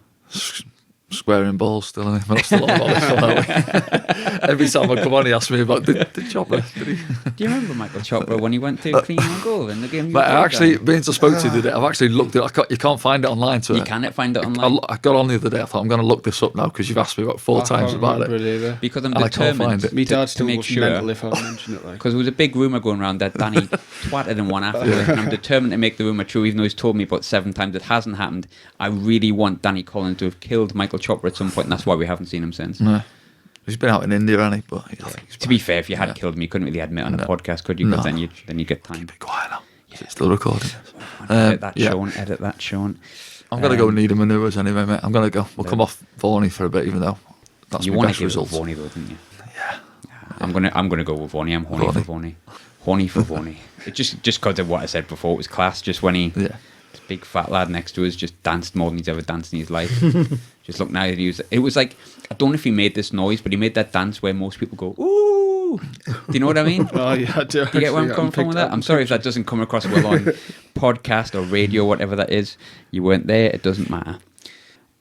squaring balls still, and I'm still on it. Every time I come on, he asks me about the chopper. Did he? Do you remember Michael Chopper when he went to clean on goal in the game? But I actually, Mince, I spoke to you the other day. I've actually looked it. You can't find it online. You can't find it online. I got on the other day. I thought I'm going to look this up now because you've asked me about 4 times about it. Because I'm and determined My dad still make was sure. mental if I mention it. Like. Because there was a big rumour going around that Danny twatted in one after it, and I'm determined to make the rumour true, even though he's told me about 7 times it hasn't happened. I really want Danny Collins to have killed Michael Chopper at some point, and that's why we haven't seen him since. No. He's been out in India, hasn't he? But To be fair, if you had killed him, you couldn't really admit on a podcast, could you? Because then you'd get time. Be quiet now. Is it still recording? Edit that, Sean. I'm going to go need a manoeuvres anyway, mate. I'm going to go. We'll come off Varney for a bit, even though that's my best result. You wanted to go with Varney, though, didn't you? Yeah. I'm gonna go with Varney. I'm horny for Varney. Horny for Varney. Just because of what I said before, it was class. Just when this big fat lad next to us just danced more than he's ever danced in his life. Just look now. It was like, I don't know if he made this noise, but he made that dance where most people go ooh. Do you know what I mean? Oh yeah, I do. Do you get where I'm coming from with that? I'm sorry if that doesn't come across well on podcast or radio, whatever that is. You weren't there. It doesn't matter.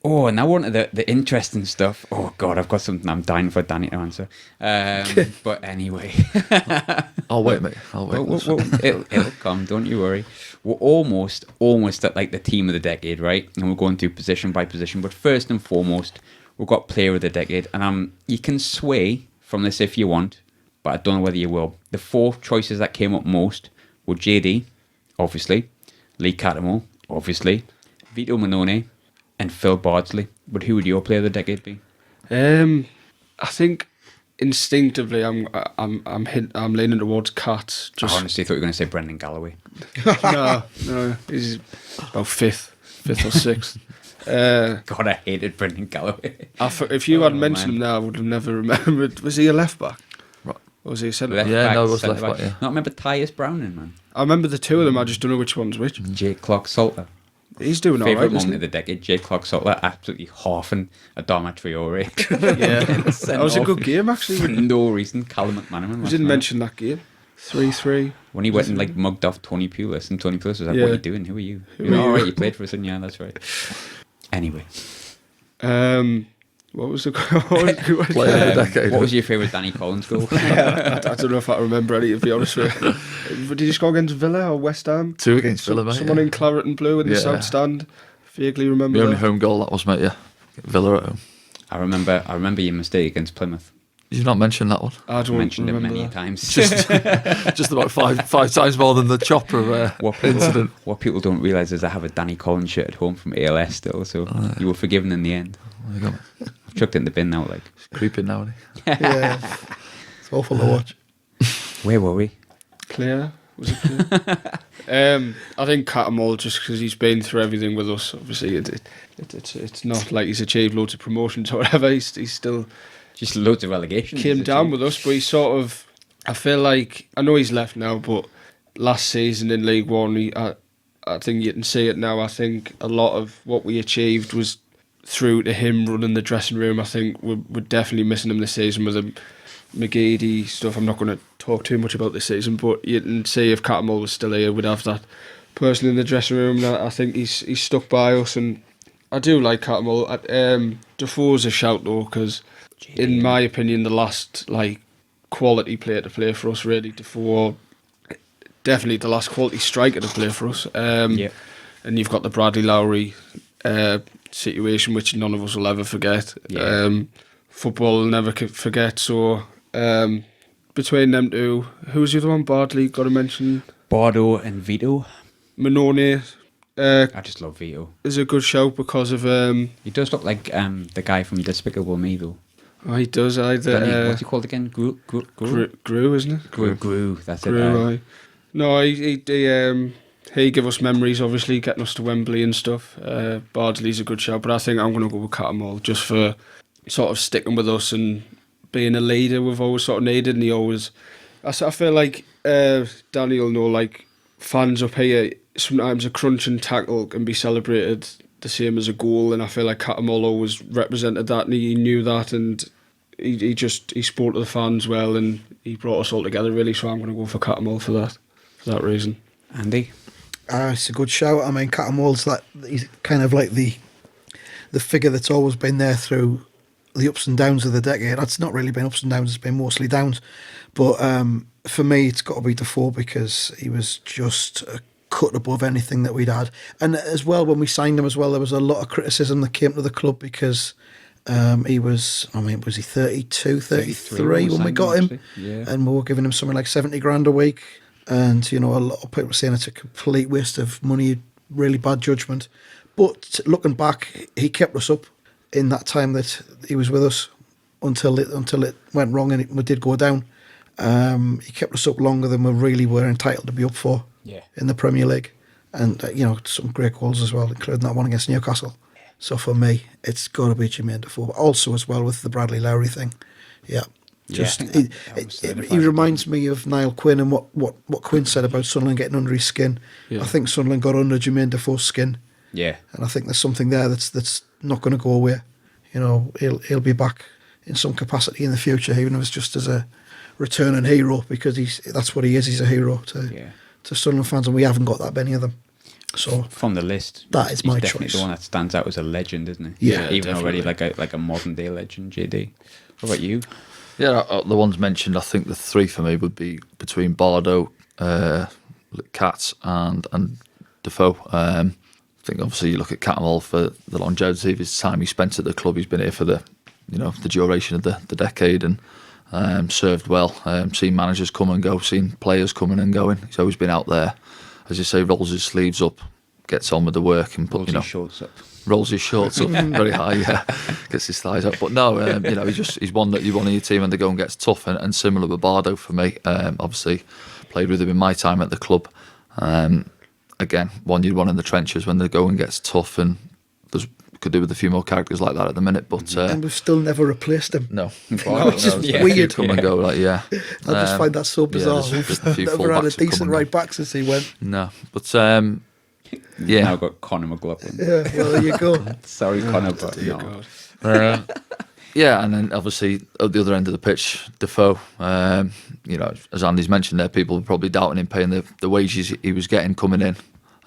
Oh, and now on to the interesting stuff. Oh, God, I've got something I'm dying for Danny to answer. But anyway. I'll wait, mate. I'll wait. It'll come, don't you worry. We're almost at like the team of the decade, right? And we're going through position by position. But first and foremost, we've got player of the decade. And you can sway from this if you want, but I don't know whether you will. The 4 choices that came up most were JD, obviously, Lee Cattermole, obviously, Vito Manone, and Phil Bardsley. But who would your player of the decade be? I think instinctively I'm leaning towards Cat. I honestly thought you were going to say Brendan Galloway. no, he's about fifth or 6th. God, I hated Brendan Galloway. If you hadn't mentioned him now, I would have never remembered. Was he a left back? Right. Or was he a centre back? Yeah, no, it was left back. Yeah. No, I remember Tyus Browning, man. I remember the 2 of them. I just don't know which one's which. Jake Clark-Salter. He's doing all right. Favourite moment of the decade, Jake Clark-Salter absolutely halving Adama Traore. Yeah, that was a good game actually. For no reason, Callum McManaman. We didn't mention that game. 3-3. When he went and like mugged off Tony Pulis, and Tony Pulis was like, "What are you doing? Who are you?" All right, you played for us, and yeah, that's right. Anyway, what was the player of the decade? What was your favourite Danny Collins goal? I don't know if I remember any, to be honest with you. Did he score against Villa or West Ham? 2 against Villa, mate. Someone in claret and blue in the south stand. Vaguely remember the only home goal that was, mate. Yeah, Villa at home. I remember your mistake against Plymouth. Did you not mention that one? I mentioned it many times. Just about five times more than the Chopper incident. What people don't realise is I have a Danny Collins shirt at home from ALS still, so you were forgiven in the end. I've chucked it in the bin now, like. It's creeping now, isn't it? Yeah. It's awful to watch. Where were we? Claire? Was it Claire? I think Cattermole, just because he's been through everything with us. Obviously, it's not like he's achieved loads of promotions or whatever. He's still... Just loads of relegations. Came down with us, but he sort of... I feel like... I know he's left now, but last season in League One, I think you can see it now. I think a lot of what we achieved was through to him running the dressing room. I think we're definitely missing him this season with the McGeady stuff. I'm not going to talk too much about this season, but you can see if Cattermole was still here, we'd have that person in the dressing room. I think he's stuck by us, and I do like Cattermole. Defoe's a shout though, because in my opinion, the last quality player to play for us, really, Defoe, definitely the last quality striker to play for us. And you've got the Bradley Lowry situation, which none of us will ever forget. Football will never forget. So between them two, who's the other one? Bardley, got to mention. Bardo and Vito. Manone. I just love Vito. Is a good shout because of... he does look like the guy from Despicable Me, though. Oh, he does. What's he called again? Gru, isn't it? Gru, that's Gru, it. No, he gave us memories, obviously, getting us to Wembley and stuff. Bardsley's a good shout, but I think I'm going to go with Cattermole just for sort of sticking with us and being a leader we've always sort of needed. And he always... I feel like Danny will know, like, fans up here, sometimes a crunch and tackle can be celebrated the same as a goal, and I feel like Cattermole always represented that, and he knew that, and he spoke to the fans well, and he brought us all together, really. So I'm going to go for Cattermole for that reason. Andy? It's a good shout. I mean, Cattermole's he's kind of like the the figure that's always been there through the ups and downs of the decade. It's not really been ups and downs, it's been mostly downs. But for me, it's got to be Defoe, because he was just a cut above anything that we'd had. And as well, when we signed him as well, there was a lot of criticism that came to the club because he was, was he 32, 33 when we got him? Yeah. And we were giving him something like 70 grand a week. And, a lot of people were saying it's a complete waste of money, really bad judgment. But looking back, he kept us up in that time that he was with us until it went wrong and we did go down. He kept us up longer than we really were entitled to be up for in the Premier League. And, some great goals as well, including that one against Newcastle. So for me, it's got to be Jermaine Defoe. Also as well with the Bradley Lowry thing. Yeah. He reminds me of Niall Quinn and what Quinn said about Sunderland getting under his skin. Yeah. I think Sunderland got under Jermaine Defoe's skin. Yeah. And I think there's something there that's not going to go away. He'll be back in some capacity in the future, even if it's just as a returning hero, because that's what he is. He's a hero to Sunderland fans, and we haven't got that many of them. So from the list, that is my definitely choice. The one that stands out as a legend, isn't he? Yeah, even definitely. already like a modern day legend. JD, what about you? Yeah, the ones mentioned, I think the three for me would be between Bardo, Katz and Defoe. I think obviously you look at Catmull for the longevity of his time he spent at the club. He's been here for the duration of the decade and served well. Seen managers come and go, seen players coming and going. He's always been out there, as you say, rolls his sleeves up, gets on with the work and rolls his shorts up. Rolls his shorts up very high, gets his thighs up. But no, he's one that you want in your team and the going gets tough. And similar with Bardo for me. Obviously, played with him in my time at the club. Again, one you'd want in the trenches when the going gets tough, and could do with a few more characters like that at the minute. But and we've still never replaced him. No, it's just weird. Come and go, I just find that so bizarre. We've never had a decent right back since he went. No, but now got Conor McLaughlin. Yeah, well, there you go. Sorry, Conor, but no. And then obviously at the other end of the pitch, Defoe. As Andy's mentioned there, people were probably doubting him paying the wages he was getting coming in.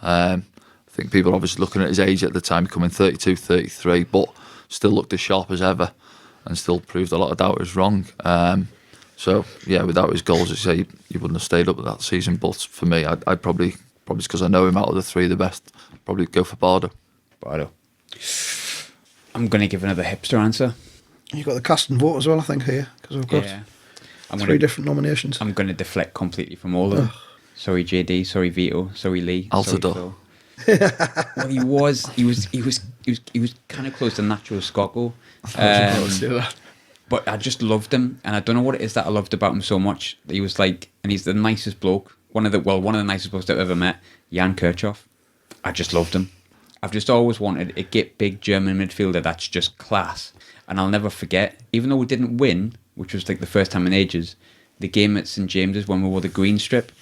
I think people are obviously looking at his age at the time, becoming 32, 33, but still looked as sharp as ever and still proved a lot of doubters wrong. Without his goals, you say he wouldn't have stayed up with that season. But for me, I'd probably because I know him out of the three the best, probably go for Bardo. I'm going to give another hipster answer. You've got the cast and vote as well, I think, here, because we've got three different nominations. I'm going to deflect completely from all of them. Sorry, JD. Sorry, Vito. Sorry, Lee. Altidore. Well, he was kind of close to natural Scocco. But I just loved him, and I don't know what it is that I loved about him so much. He was like, and he's the nicest bloke. One of the nicest blokes I've ever met. Jan Kirchhoff. I just loved him. I've just always wanted a big German midfielder that's just class. And I'll never forget, even though we didn't win, which was like the first time in ages, the game at St James's when we wore the green strip,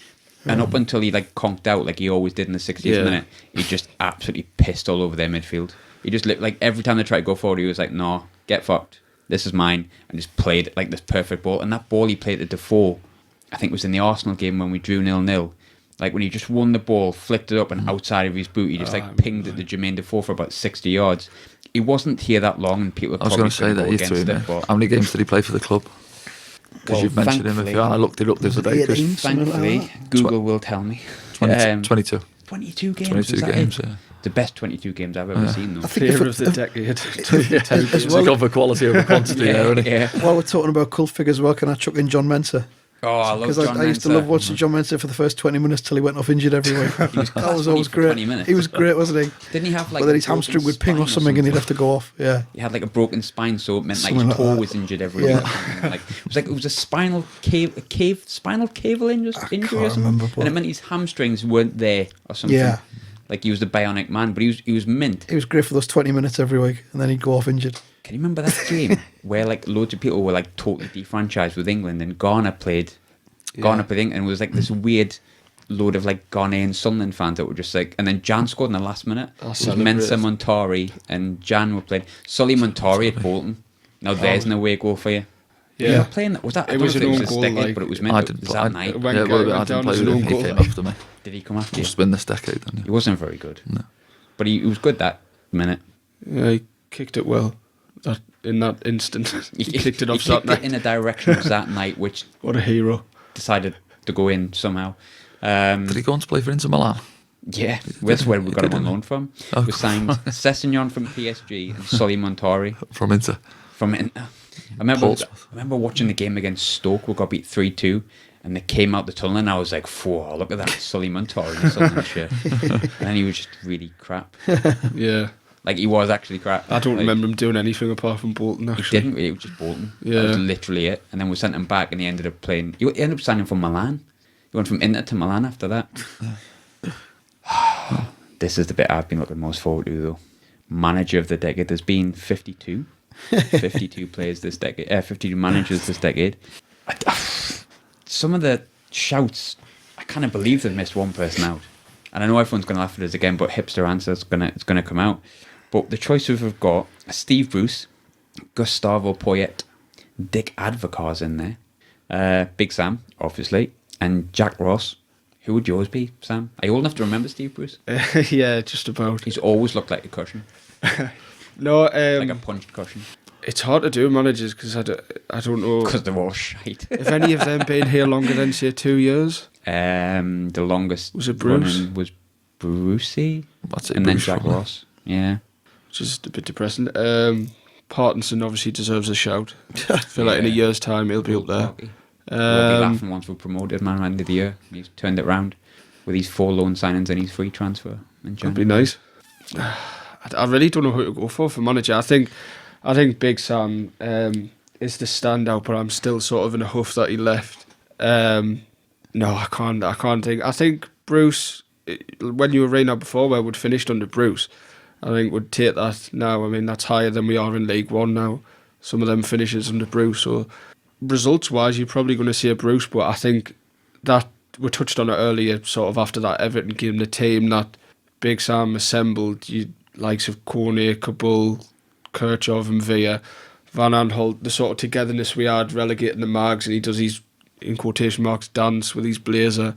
and up until he conked out like he always did in the 60th minute, he just absolutely pissed all over their midfield. He just like every time they tried to go forward, he was like, "No, get fucked. This is mine," and just played like this perfect ball. And that ball he played to Defoe, I think it was in the Arsenal game when we drew 0-0. Like when he just won the ball, flicked it up, and outside of his boot, he just pinged it to Jermaine Defoe for about 60 yards. He wasn't here that long, and people. I was going to say that he threw him. How many games did he play for the club? Because you've mentioned him. I looked it up the other day. Thankfully, Google will tell me. 22. 22 games. 22 games. Yeah. The best 22 games I've ever seen. Though. Fear of the decade. As well, gone for quality over quantity. While we're talking about cult figures, well, can I chuck in John Mensah? Oh, I love John Mensah. Because I used to love watching John Mensah for the first 20 minutes till he went off injured every week. That was always great. He was great, wasn't he? Didn't he have like? But then his hamstring would ping or something, and he'd have to go off. Yeah. He had like a broken spine, so it meant like his toe was injured every week. Like it was a spinal cable injury or something, and it meant his hamstrings weren't there or something. Yeah. Like he was the bionic man, but he was mint. He was great for those 20 minutes every week, and then he'd go off injured. Can you remember that game where like loads of people were like totally defranchised with England, and Ghana played England, and it was like this weird load of like Ghanaian Sunderland fans that were just like, and then Jan scored in the last minute. It was Mensah, Montari, and Jan were playing. Sully Montari at Bolton. Now there's an away goal for you. Yeah, you were playing that. Was that? I don't know if it was this decade, but it was meant. Was that night? I didn't play with him. He came after me. Did he come after you? Must have been this decade then. He wasn't very good. No, but he was good that minute. Yeah, he kicked it well. That in that instant, he kicked it off he kicked Zat it in the direction of Zat Knight, which what a hero. decided to go in somehow. Did he go on to play for Inter Milan? Yeah, that's where we got him on loan from. We signed Sessegnon from PSG and Solly Montori From Inter. from Inter. I remember watching the game against Stoke. We got beat 3-2, and they came out the tunnel, and I was like, "Whoa, look at that Solly Montori and Sunderland shirt." And then he was just really crap. Yeah. Like, he was actually crap. I don't like, remember him doing anything apart from Bolton, actually. He didn't really, it was just Bolton. Yeah. That was literally it. And then we sent him back, and he ended up playing. He ended up signing for Milan. He went from Inter to Milan after that. This is the bit I've been looking most forward to, though. Manager of the decade. There's been 52. 52 players this decade. 52 managers this decade. Some of the shouts, I can't believe they've missed one person out. And I know everyone's going to laugh at us again, but hipster answer is going to come out. But the choices we've got: Steve Bruce, Gustavo Poyet, Dick Advocar's in there, Big Sam, obviously, and Jack Ross. Who would yours be, Sam? Are you old enough to remember Steve Bruce? Yeah, just about. He's always looked like a cushion. No, Like a punched cushion. it's hard to do managers because I don't know. Because they're all shite. Have any of them been here longer than, say, 2 years? The longest Was it Bruce? running was Brucey, That's it, and then Bruce, Jack wasn't it? Ross. Yeah. Which is a bit depressing. Parkinson obviously deserves a shout. I feel like in a year's time he'll be up there. We'll be laughing once we promoted man at the end of the year. He's turned it round with his 4 loan signings and his free transfer. That'd be nice. I really don't know who to go for manager. I think Big Sam is the standout, but I'm still sort of in a huff that he left. No, I can't think. I think Bruce, when you were reading out before where we'd finished under Bruce, I think would take that now. I mean, that's higher than we are in League One now. Some of them finishes under Bruce. So results-wise, you're probably going to see a Bruce, but I think that we touched on it earlier, sort of after that Everton game, the team that Big Sam assembled, you likes of Kone, Kabul, Kirchhoff and Villa, Van Aanholt, the sort of togetherness we had relegating the Mags, and he does his, in quotation marks, dance with his blazer.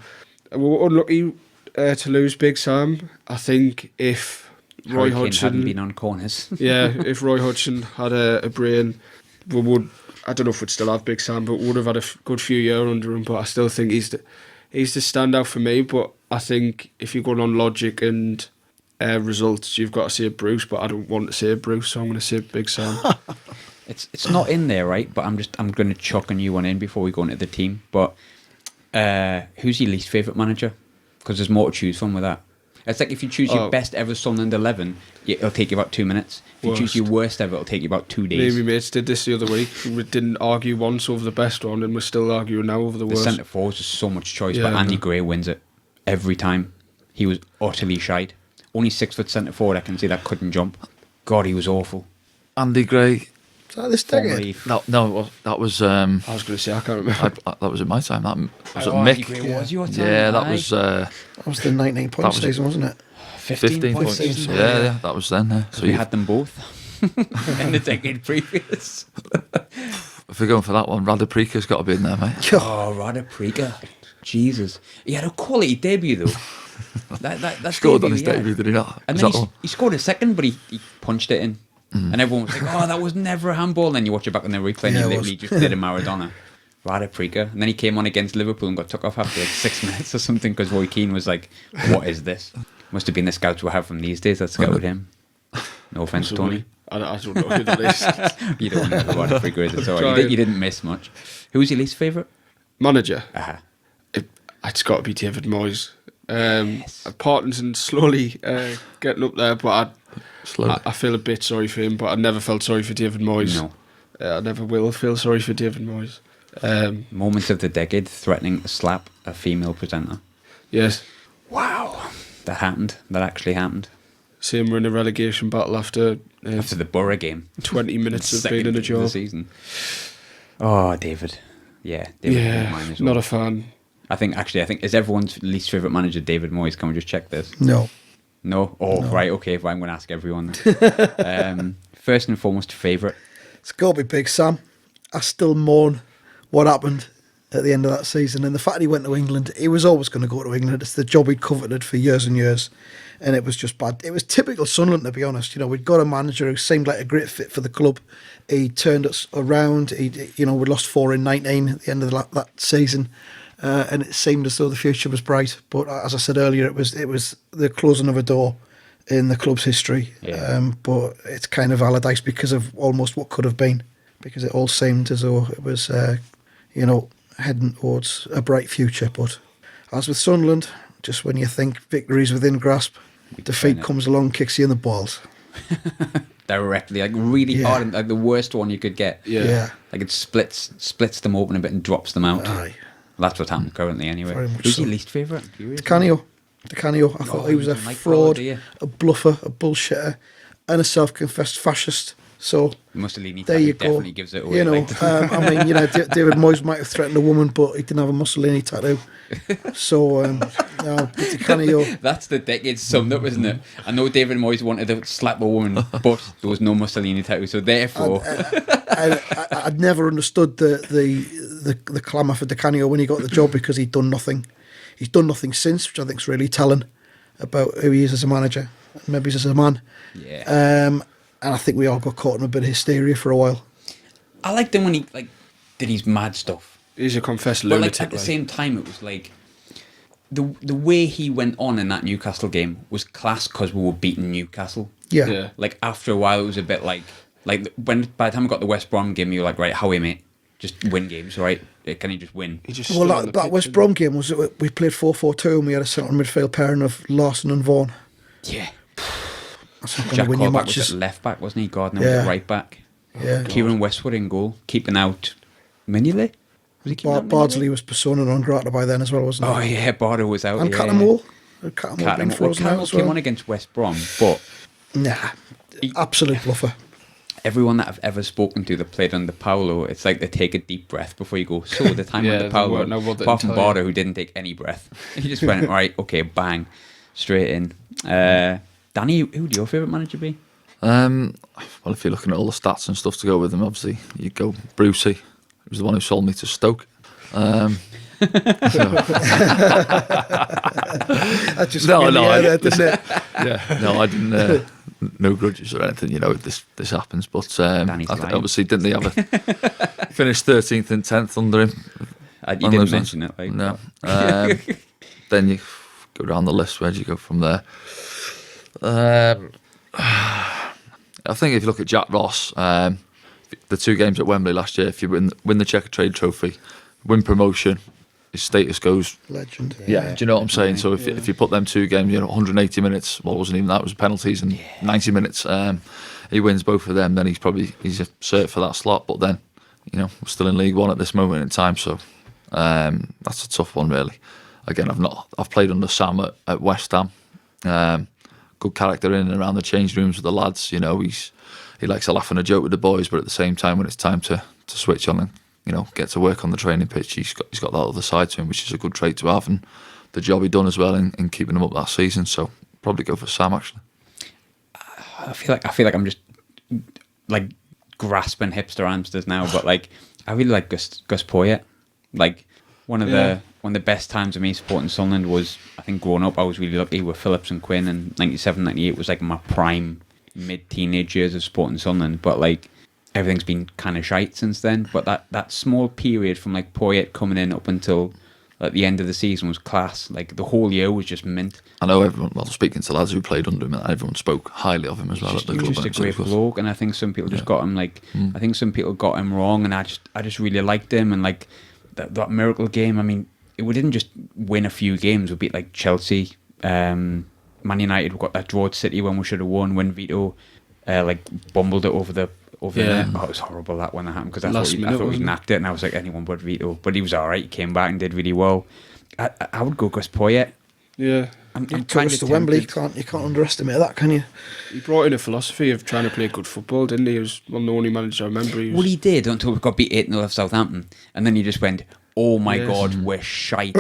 We were unlucky to lose Big Sam. I think if Roy Hodgson hadn't been on corners. yeah, if Roy Hodgson had a brain, we would. I don't know if we'd still have Big Sam, but we would have had a good few years under him. But I still think he's the standout for me. But I think if you're going on logic and results, you've got to say Bruce. But I don't want to say Bruce, so I'm going to say Big Sam. It's not in there, right? But I'm going to chuck a new one in before we go into the team. But who's your least favourite manager? Because there's more to choose from with that. It's like if you choose your best ever Sunderland 11, it'll take you about 2 minutes. If you choose your worst ever, it'll take you about 2 days. Me and my mates did this the other week. We didn't argue once over the best one, and we're still arguing now over the worst. The centre forwards, there's so much choice, Yeah, but Andy no. Gray wins it every time. He was utterly shite. Only 6 foot centre forward I can see that couldn't jump. God, he was awful. Andy Gray. Is that this decade? No, that was. I was going to say, I can't remember. That was in my time. That was at Andy Mick. Gray was your time. Yeah, that aye. was. That was the 19-point That was- season, wasn't it? 15 points. season. Yeah, that was then. So we had them both in the decade previous. If we're going for that one, Radaprika's got to be in there, mate. Oh, Radaprika. Jesus. He had a quality debut, though. that Scored on debut, his yeah. debut, did he not? And Was then that one? he scored a second, but he punched it in. And everyone was like, oh, that was never a handball. And then you watch it back on the replay and Yeah, he it literally just did a Maradona. Radaprika. And then he came on against Liverpool and got took off after like 6 minutes or something because Roy Keane was like, what is this? Must have been the scouts we have from these days that scouted him. No offence, Tony. I don't know who that is. You don't know who Radaprika is. It's all right. You didn't miss much. Who's your least favourite? Manager. Uh-huh. It's got to be David Moyes. Parkinson slowly getting up there, but I feel a bit sorry for him, but I never felt sorry for David Moyes. No. I never will feel sorry for David Moyes. Moment of the decade, threatening to slap a female presenter. Yes. Wow. That happened. That actually happened. Same, we're in a relegation battle after After the Borough game. 20 minutes of Second being in a of the job. season. Oh, David. Yeah, David. Yeah, Mine as well. not a fan. I think is everyone's least favourite manager David Moyes? Can we just check this? No. No? Oh, No. right, okay, well, I'm going to ask everyone. First and foremost, favourite. It's got to be Big Sam. I still mourn what happened at the end of that season. And the fact he went to England, he was always going to go to England. It's the job he'd coveted for years and years. and it was just bad. It was typical Sunderland, to be honest. You know, we'd got a manager who seemed like a great fit for the club. He turned us around. We lost 4 in 19 at the end of that season, and it seemed as though the future was bright. But as I said earlier, it was the closing of a door in the club's history. Yeah. But it's kind of Allardyce because of almost what could have been, because it all seemed as though it was, heading towards a bright future. But as with Sunderland, just when you think victory's within grasp, defeat comes along, kicks you in the balls. Directly, like really hard, and like the worst one you could get. Yeah. Like it splits them open a bit and drops them out. Aye. That's what's happened currently anyway. Very much Who's so. your least favourite? Di Canio. I thought he was a fraud, a bluffer, a bullshitter, and a self-confessed fascist. So Mussolini there you go. definitely gives it away. David Moyes might have threatened a woman, but he didn't have a Mussolini tattoo. So, Di Canio. That's the decade summed up, isn't it? I know David Moyes wanted to slap a woman, but there was no Mussolini tattoo. So therefore, I'd never understood the clamour for Di Canio when he got the job, because he'd done nothing. He's done nothing since, which I think is really telling about who he is as a manager, maybe as a man. yeah. And I think we all got caught in a bit of hysteria for a while. I liked him when he did his mad stuff. He's a confessed But lunatic. at the same time, it was like the way he went on in that Newcastle game was class because we were beating Newcastle. Yeah. Like after a while, it was a bit like when by the time we got the West Brom game, you were like, right, Howie, mate, just win games, right? Can he just win? He just Well, stood on the that pitch West and- Brom game was it? We played 4-4-2 and we had a centre midfield pairing of Larson and Vaughan. Yeah. That's not going Jack to win you Colback was matches. at left back, wasn't he? Gardner was Yeah. at right back. Yeah. Kieran Westwood in goal, keeping out Mignolet. Was he keeping out Bardsley was persona non grata by then as well, wasn't Oh he? yeah, Bardo was out. And yeah. Cattermole. Cattermole been Cattermole frozen out as came well. on against West Brom, but Nah, absolute bluffer. everyone that I've ever spoken to that played under Paolo, it's like they take a deep breath before you go. So the time Yeah, under they Paolo, won't know what they apart from tell you. Bardo, who didn't take any breath, he just went right, okay, bang, straight in. Danny, who would your favourite manager be? Well, if you're looking at all the stats and stuff to go with him, obviously you'd go Brucey. He was the one who sold me to Stoke. That just No, went in the no, air I- there, didn't it? Yeah, no, I didn't. No grudges or anything, this happens. But Danny's lying. obviously, didn't they have a finished 13th and 10th under him? You didn't mention it. Like, No. Then you go down the list. Where do you go from there? I think if you look at Jack Ross, the 2 games at Wembley last year, if you win the Checker Trade Trophy, win promotion, his status goes. Legend. Yeah, do you know what I'm saying? So if you put them 2 games, 180 minutes, well, it wasn't even that, it was penalties and 90 minutes. He wins both of them, then he's a cert for that slot. But then, we're still in League One at this moment in time, so that's a tough one, really. Again, I've played under Sam at West Ham. Good character in and around the change rooms with the lads. He likes to laugh and a joke with the boys, but at the same time, when it's time to switch on and get to work on the training pitch, he's got that other side to him, which is a good trait to have, and the job he done as well in keeping him up that season. So probably go for Sam, actually. I feel like I'm just like grasping hipster answers now, but like I really like Gus Poyet. Like one of the best times of me supporting Sunderland was, I think growing up I was really lucky with Phillips and Quinn, and 97, 98 was like my prime mid-teenage years of supporting Sunderland, but like everything's been kind of shite since then. But that small period from like Poyet coming in up until like the end of the season was class. Like the whole year was just mint. I know everyone, speaking to lads who played under him, everyone spoke highly of him as well at the He club. was just a great bloke, and I think some people just got him I think some people got him wrong, and I just really liked him. And like that miracle game, I mean, we didn't just win a few games. We beat like Chelsea, Man United. We got that draw at City when we should have won. When Vito bumbled it over the net. Oh, it was horrible that when that happened, because I thought he knacked it, and I was like, anyone but Vito. But he was all right. He came back and did really well. I would go Gus Poyet. Yeah. I'm Took kind us of to Wembley. You tempted. can't underestimate that, can you? He brought in a philosophy of trying to play good football, didn't he? He was one of the only managers I remember. Well, he did until we got beat 8-0 of Southampton, and then he just went, oh my God, we're shite.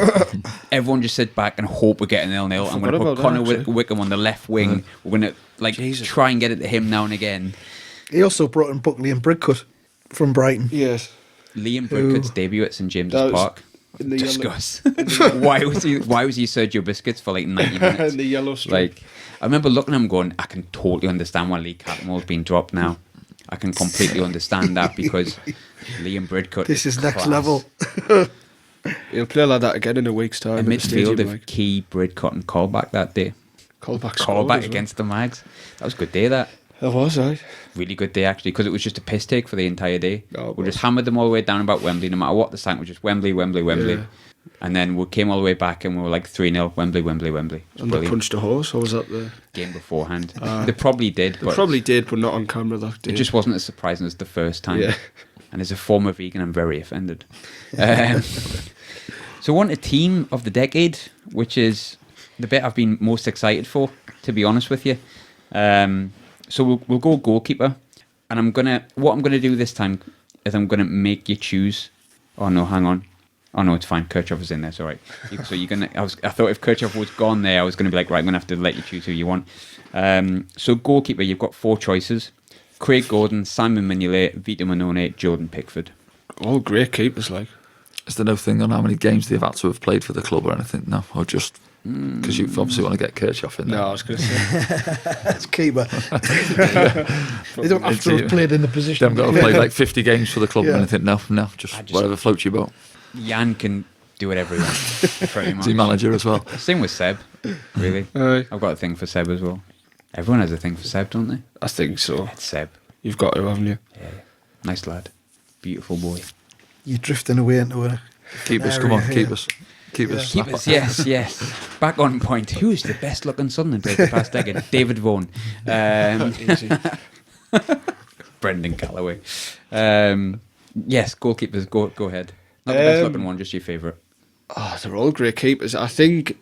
Everyone just sit back and hope we're getting 0-0. I'm going to put Connor Wickham on the left wing. We're going to try and get it to him now and again. He also brought in Buckley and Bridcut from Brighton. Yes. Liam Bridcut's debut at St James's Park. In the Discuss. Why was he Sergio Busquets for like 90 minutes? In the yellow strip. Like, I remember looking at him going, I can totally understand why Lee Cattermole's been dropped now. I can completely understand that because Liam Bridcut. This is next class. level. He'll play like that again in a week's time. A in the midfield stadium, of Key, Bridcut and Callback that day. Callback Against the Mags. That was a good day, that. It was, right? Really good day, actually, because it was just a piss take for the entire day. Oh, we just hammered them all the way down about Wembley, no matter what the sank was, just Wembley. Yeah. And then we came all the way back and we were like 3-0, Wembley. And they punched a horse, or was that the game beforehand? They probably did. They probably did, but not on camera that day. It just wasn't as surprising as the first time. Yeah. And as a former vegan, I'm very offended. So on to team of the decade, which is the bit I've been most excited for, to be honest with you. So we'll go goalkeeper, and what I'm gonna do this time is I'm gonna make you choose. Oh no, hang on. Oh no, it's fine. Kirchhoff is in there. It's all right. So you're gonna. I thought if Kirchhoff was gone there, I was gonna be like, right, I'm gonna have to let you choose who you want. So goalkeeper, you've got 4 choices: Craig Gordon, Simon Mignolet, Vito Mannone, Jordan Pickford. All great keepers, like. Is there no thing on how many games they've had to have played for the club or anything? No, or just because you obviously want to get Kirchhoff in there. No, I was going to say. It's keeper. They don't have to have played in the position. They haven't got to play like 50 games for the club Yeah. or anything. No, just whatever floats your boat. Jan can do whatever he wants, pretty much. Team manager as well. Same with Seb, really. I've got a thing for Seb as well. Everyone has a thing for Seb, don't they? I think so. It's Seb. You've got to, haven't you? Yeah. Nice lad. Beautiful boy. You're drifting away into a Keep us, come on, keep us. Keep us. Keep us, yes. Back on point. Who's the best looking Sunderland player the past decade? David Vaughan. Brendan Galloway. Yes, goalkeepers, go ahead. Not the best looking one, just your favourite. Oh, they're all great keepers. I think,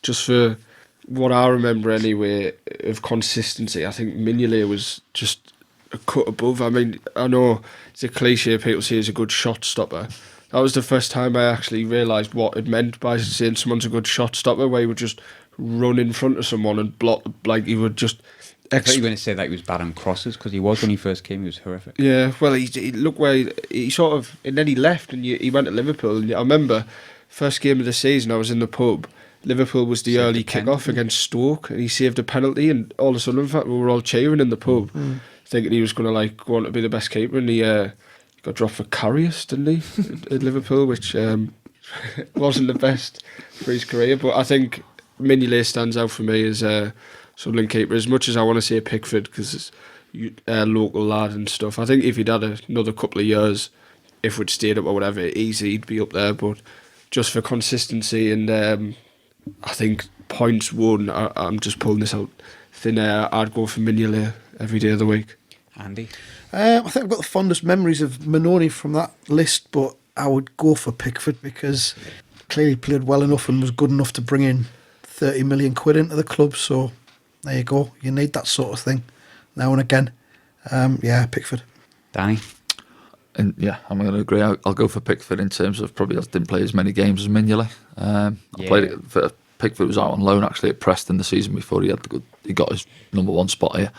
just for what I remember anyway, of consistency, I think Mignolet was just a cut above. I mean, I know it's a cliche, people say he's a good shot stopper. That was the first time I actually realised what it meant by saying someone's a good shot stopper, where he would just run in front of someone and block, like he would just... I thought you were going to say that he was bad on crosses, because he was when he first came, he was horrific. Yeah, well, he looked where he sort of... And then he left and he went to Liverpool. And I remember, first game of the season, I was in the pub. Liverpool was the early kick-off against Stoke, and he saved a penalty, and all of a sudden, in fact, we were all cheering in the pub, thinking he was going to like go on to be the best keeper, and he got dropped for Karius, didn't he, at Liverpool, which wasn't the best for his career. But I think Mignolet stands out for me as Sunderland keeper, as much as I want to say Pickford, because it's a local lad and stuff. I think if he'd had another couple of years, if we'd stayed up or whatever, easy, he'd be up there. But just for consistency and I think points won, I'm just pulling this out thin air, I'd go for Mignolet every day of the week. Andy? I think I've got the fondest memories of Mannone from that list, but I would go for Pickford because clearly played well enough and was good enough to bring in 30 million quid into the club. So there you go. You need that sort of thing now and again. Yeah, Pickford. Danny? And yeah, I'm going to agree. I'll go for Pickford in terms of probably I didn't play as many games as Mignolet. I played it for Pickford was out on loan actually at Preston the season before he got his number 1 spot here.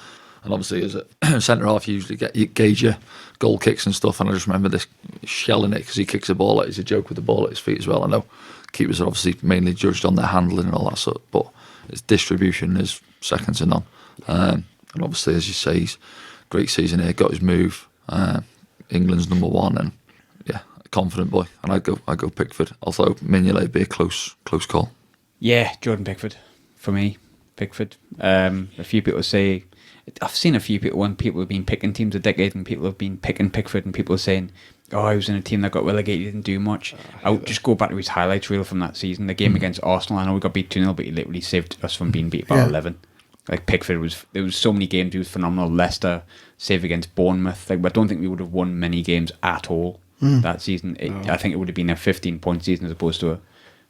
And obviously as a centre half you usually you gauge your goal kicks and stuff, and I just remember this shelling it because he kicks a ball he's a joke with the ball at his feet as well. I know keepers are obviously mainly judged on their handling and all that sort, but his distribution is second to none. And obviously as you say, he's great season here, got his move. England's number 1, and yeah, a confident boy. And I go Pickford. Although Mignolet would be a close call. Yeah, Jordan Pickford for me. Pickford. A few people say, I've seen a few people when people have been picking teams a decade, and people have been picking Pickford, and people are saying, "Oh, he was in a team that got relegated, he didn't do much." I would just go back to his highlights reel from that season. The game against Arsenal, I know we got beat 2-0, but he literally saved us from being beat by 11. Like Pickford there was so many games he was phenomenal. Leicester, save against Bournemouth. Like, I don't think we would have won many games at all that season. I think it would have been a 15-point season as opposed to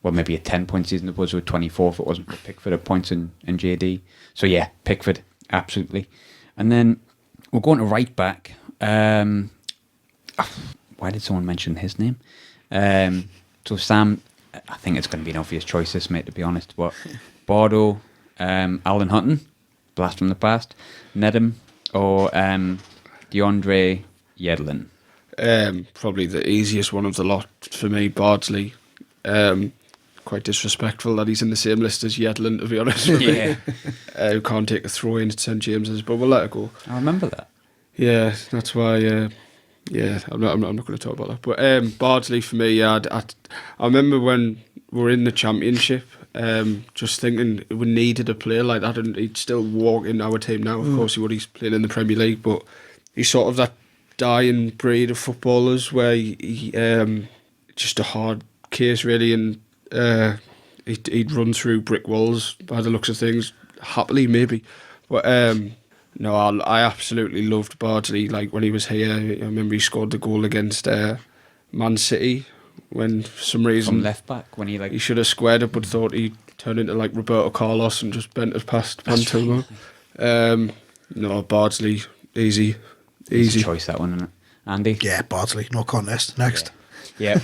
maybe a 10-point season as opposed to a 24 if it wasn't for Pickford at points in JD. So yeah, Pickford, absolutely. And then we're going to right back. Why did someone mention his name? So Sam, I think it's going to be an obvious choice, this mate, to be honest. But Bardo, Alan Hutton, blast from the past, Nedum, or DeAndre Yedlin. Probably the easiest one of the lot for me, Bardsley. Quite disrespectful that he's in the same list as Yedlin, to be honest with me. Who can't take a throw in at St James's, but we'll let it go. I remember that. Yeah, that's why. I'm not going to talk about that. But Bardsley for me, I remember when we were in the Championship, just thinking we needed a player like that, and he'd still walk in our team now. Of course, he would. He's playing in the Premier League, but he's sort of that dying breed of footballers where he just a hard case really, and he'd run through brick walls by the looks of things, happily maybe. But no, I absolutely loved Bardsley. Like when he was here, I remember he scored the goal against Man City when for some reason From left back when he should have squared it, but thought he turned into like Roberto Carlos and just bent it past Pantuma. No, Bardsley, easy choice, that one, isn't it? Andy? Yeah, Bardsley, no contest. Next. Yeah.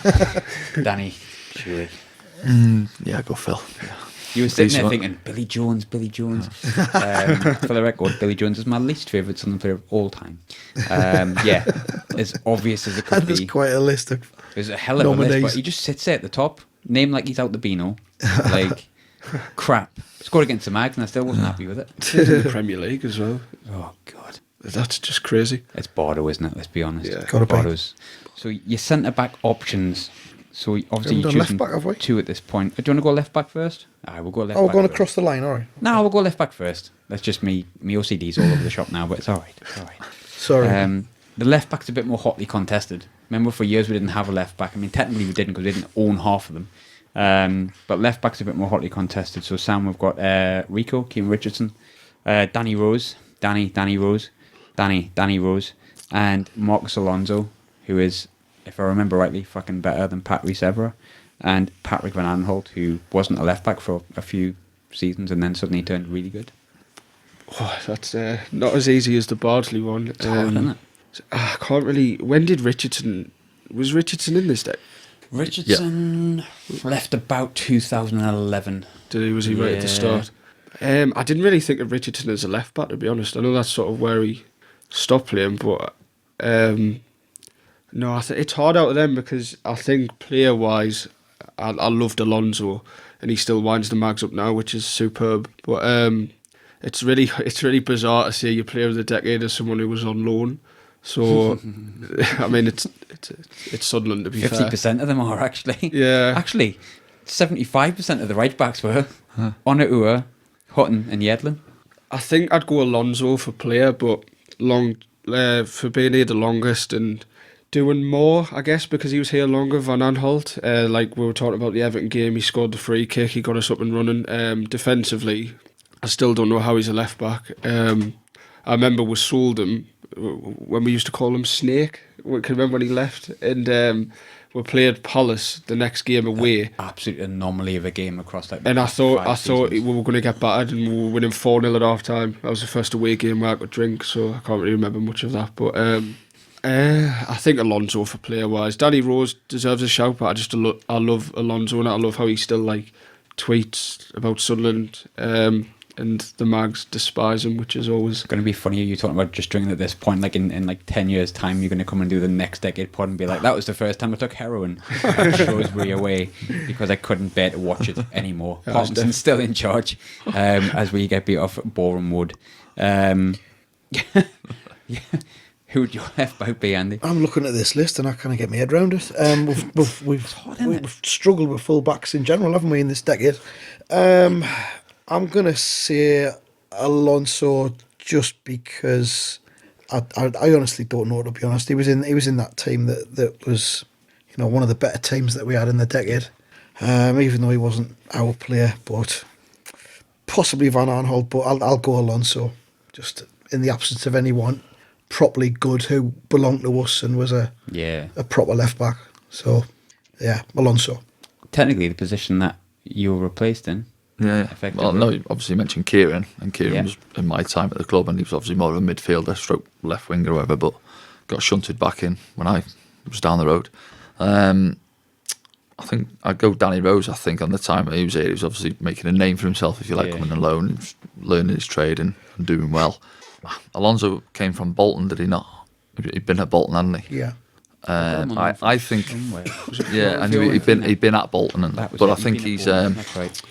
Danny, surely. Yeah, go Phil. Yeah. You were sitting there thinking, Billy Jones. For the record, Billy Jones is my least favourite Sunderland player of all time. Yeah, as obvious as it could be. There's quite a list of There's a hell of a list, but he just sits there at the top, name like he's out the Beano. Like, crap. Scored against the Mags and I still wasn't happy with it. in the Premier League as well. Oh, God. That's just crazy. It's Bordeaux, isn't it? Let's be honest. Yeah. Gotta be. Bordeaux's. So your centre-back options. So obviously you're choosing left back, have we? two at this point. Do you want to go left back first? We'll go left back. we're going first. across the line, all right. No, we'll go left back first. That's just me. My OCD's all over the shop now, but it's all right. It's all right. Sorry. The left back's a bit more hotly contested. Remember, for years we didn't have a left back. I mean, technically we didn't because we didn't own half of them. But left back's a bit more hotly contested. So Sam, we've got Rico, Keane Richardson, Danny Rose, Danny Rose, and Marcus Alonso, who is, if I remember rightly, fucking better than Pat Rees-Evra, and Patrick Van Aanholt, who wasn't a left back for a few seasons and then suddenly turned really good. Oh, that's not as easy as the Bardsley one. It's hard, isn't it? I can't really. When did was Richardson in this day? Richardson left about 2011. Was he right at the start? I didn't really think of Richardson as a left back, to be honest. I know that's sort of where he stopped playing, but no, it's hard out of them because I think player wise, I loved Alonso, and he still winds the Mags up now, which is superb. But it's really bizarre to see your player of the decade as someone who was on loan. So I mean, it's Sunderland, to be 50% of them are actually. Yeah. Actually, 75% of the right backs were Onaua, Hutton, and Yedlin. I think I'd go Alonso for player, but for being here the longest and doing more, I guess, because he was here longer. Van Aanholt, like we were talking about the Everton game, he scored the free kick, he got us up and running. Defensively, I still don't know how he's a left back. I remember we sold him when we used to call him Snake. I can remember when he left, and we played Palace the next game away. Absolute anomaly of a game across that. And I thought we were going to get battered, and we were winning 4-0 at half time. That was the first away game where I could drink, so I can't really remember much of that. But I think Alonso for player wise. Danny Rose deserves a shout, but I love Alonso, and I love how he still like tweets about Sunderland. And the Mags despise him, which is always It's going to be funny you talking about just drinking at this point. Like in like 10 years' time, you're going to come and do the next decade pod and be like, that was the first time I took heroin at Shrewsbury away because I couldn't bear to watch it anymore. Parkinson's still in charge as we get beat off at Boreham Wood. Yeah. Who would your left back be, Andy? I'm looking at this list and I can't get my head around it. We've struggled with full backs in general, haven't we, in this decade? I'm going to say Alonso just because I honestly don't know, to be honest. He was in that team that was, one of the better teams that we had in the decade. Even though he wasn't our player, but possibly Van Aanholt, but I'll go Alonso, just in the absence of anyone properly good who belonged to us and was a proper left back. So yeah, Alonso. Technically the position that you were replaced in. Yeah. Well, no, obviously you mentioned Kieran, and Kieran was in my time at the club, and he was obviously more of a midfielder, stroke left winger or whatever, but got shunted back in when I was down the road. I think I'd go Danny Rose. I think on the time he was here, he was obviously making a name for himself, if you like, coming on loan, he was learning his trade and doing well. Alonso came from Bolton, did he not? He'd been at Bolton, hadn't he? Yeah. I think, yeah, and he'd been at Bolton, but I think he's. That's right.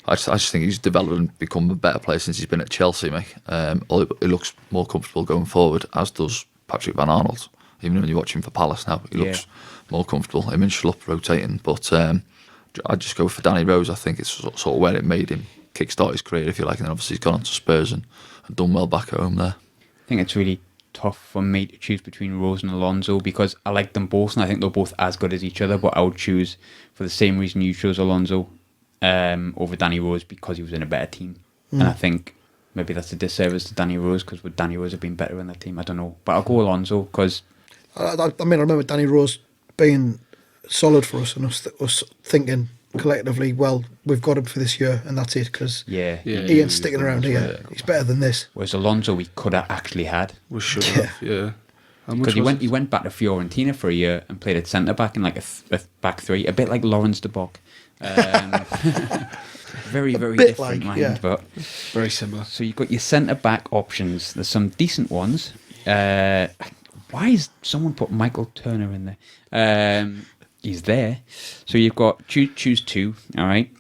I just think he's developed and become a better player since he's been at Chelsea, mate. He looks more comfortable going forward, as does Patrick Van Arnold. Even when you watch him for Palace now, he looks more comfortable. Him and Schlupp rotating, but I'd just go for Danny Rose. I think it's sort of where it made him kickstart his career, if you like, and then obviously he's gone on to Spurs and done well back at home there. I think it's really tough for me to choose between Rose and Alonso because I like them both and I think they're both as good as each other, but I would choose, for the same reason you chose Alonso over Danny Rose, because he was in a better team. And I think maybe that's a disservice to Danny Rose, because would Danny Rose have been better in that team? I don't know, but I'll go Alonso because I remember Danny Rose being solid for us and us thinking collectively, well, we've got him for this year and that's it, because he ain't sticking around here. He's better than this. Whereas Alonso we could have actually had. We should have, Because he went back to Fiorentina for a year and played at centre back in like a back three, a bit like Lawrence de Bock. Very, very different mind, but very similar. So you've got your centre back options. There's some decent ones. Why is someone put Michael Turner in there? He's there. So you've got choose two. All right,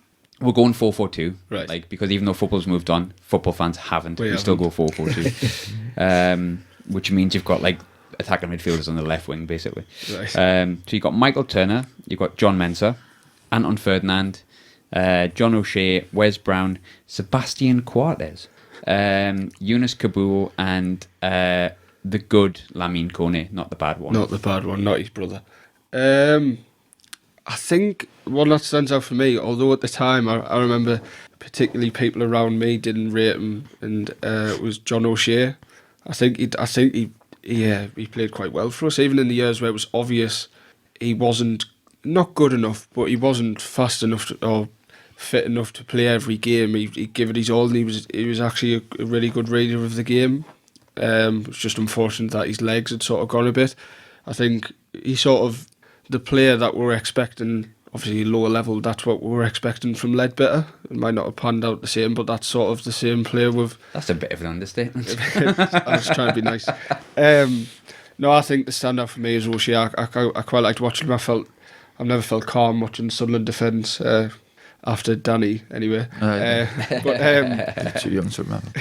we're going 4-4-2. Right. Like, because even though football's moved on, football fans haven't. We still go 4-4-2. Which means you've got like attacking midfielders on the left wing, basically. Right. So you've got Michael Turner, you've got John Mensah, Anton Ferdinand, John O'Shea, Wes Brown, Sebastian Coates, Yunus Kabul, and the good Lamine Kone, not the bad one. Not the bad one, not his brother. I think one that stands out for me, although at the time I remember particularly people around me didn't rate him, and it was John O'Shea. I think he played quite well for us, even in the years where it was obvious he wasn't not good enough, but he wasn't fast enough or fit enough to play every game. He'd give it his all, and he was actually a really good reader of the game. It's just unfortunate that his legs had sort of gone a bit. I think he's sort of the player that we're expecting, obviously lower level, that's what we were expecting from Ledbetter. It might not have panned out the same, but that's sort of the same player with... That's a bit of an understatement. I was trying to be nice. No, I think the standout for me is O'Shea. I quite liked watching him. I've never felt calm watching Sunderland defence, after Danny, anyway. But too young to remember.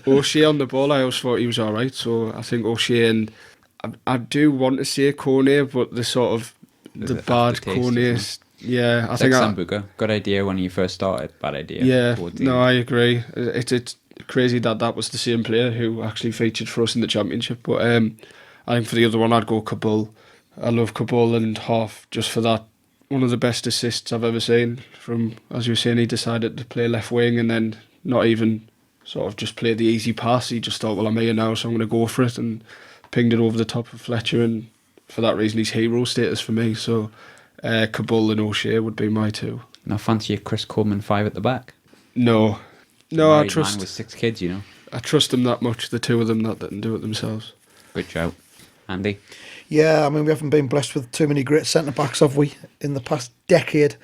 O'Shea on the ball, I always thought he was alright, so I think O'Shea, and I do want to say Kone, but the sort of the bad Kone, yeah, I think Sambuca, good idea when you first started, bad idea. Yeah, no, I agree. It's crazy that was the same player who actually featured for us in the Championship, but I think for the other one I'd go Kabul. I love Kabul and Hoff just for that. One of the best assists I've ever seen from, as you were saying, he decided to play left wing and then not even sort of just play the easy pass. He just thought, well, I'm here now, so I'm going to go for it, and pinged it over the top of Fletcher, and for that reason he's hero status for me. So Kabul and O'Shea would be my two. Now fancy a Chris Coleman 5 at the back? No, I trust... Man with 6 kids, you know. I trust them that much, the two of them, that didn't do it themselves. Good shout. Andy? Yeah, I mean, we haven't been blessed with too many great centre-backs, have we, in the past decade?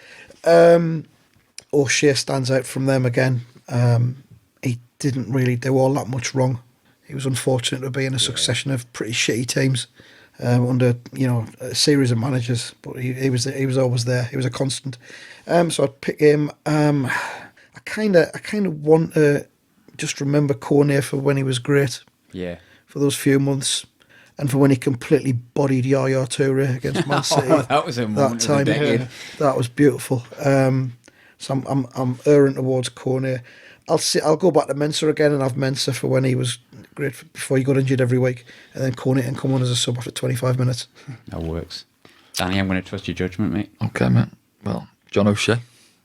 O'Shea stands out from them again. He didn't really do all that much wrong. He was unfortunate to be in a succession of pretty shitty teams under, a series of managers, but he was always there. He was a constant. So I'd pick him. I kind of want to just remember Kone for when he was great. Yeah. For those few months. And for when he completely bodied Yaya Toure against Man City. That was a moment of the decade. That was beautiful. So I'm erring towards Kone. I'll go back to Mensah again and have Mensah for when he was great before he got injured every week, and then Kone and come on as a sub after 25 minutes. That works. Danny, I'm going to trust your judgment, mate. Okay, mate. Well, John O'Shea.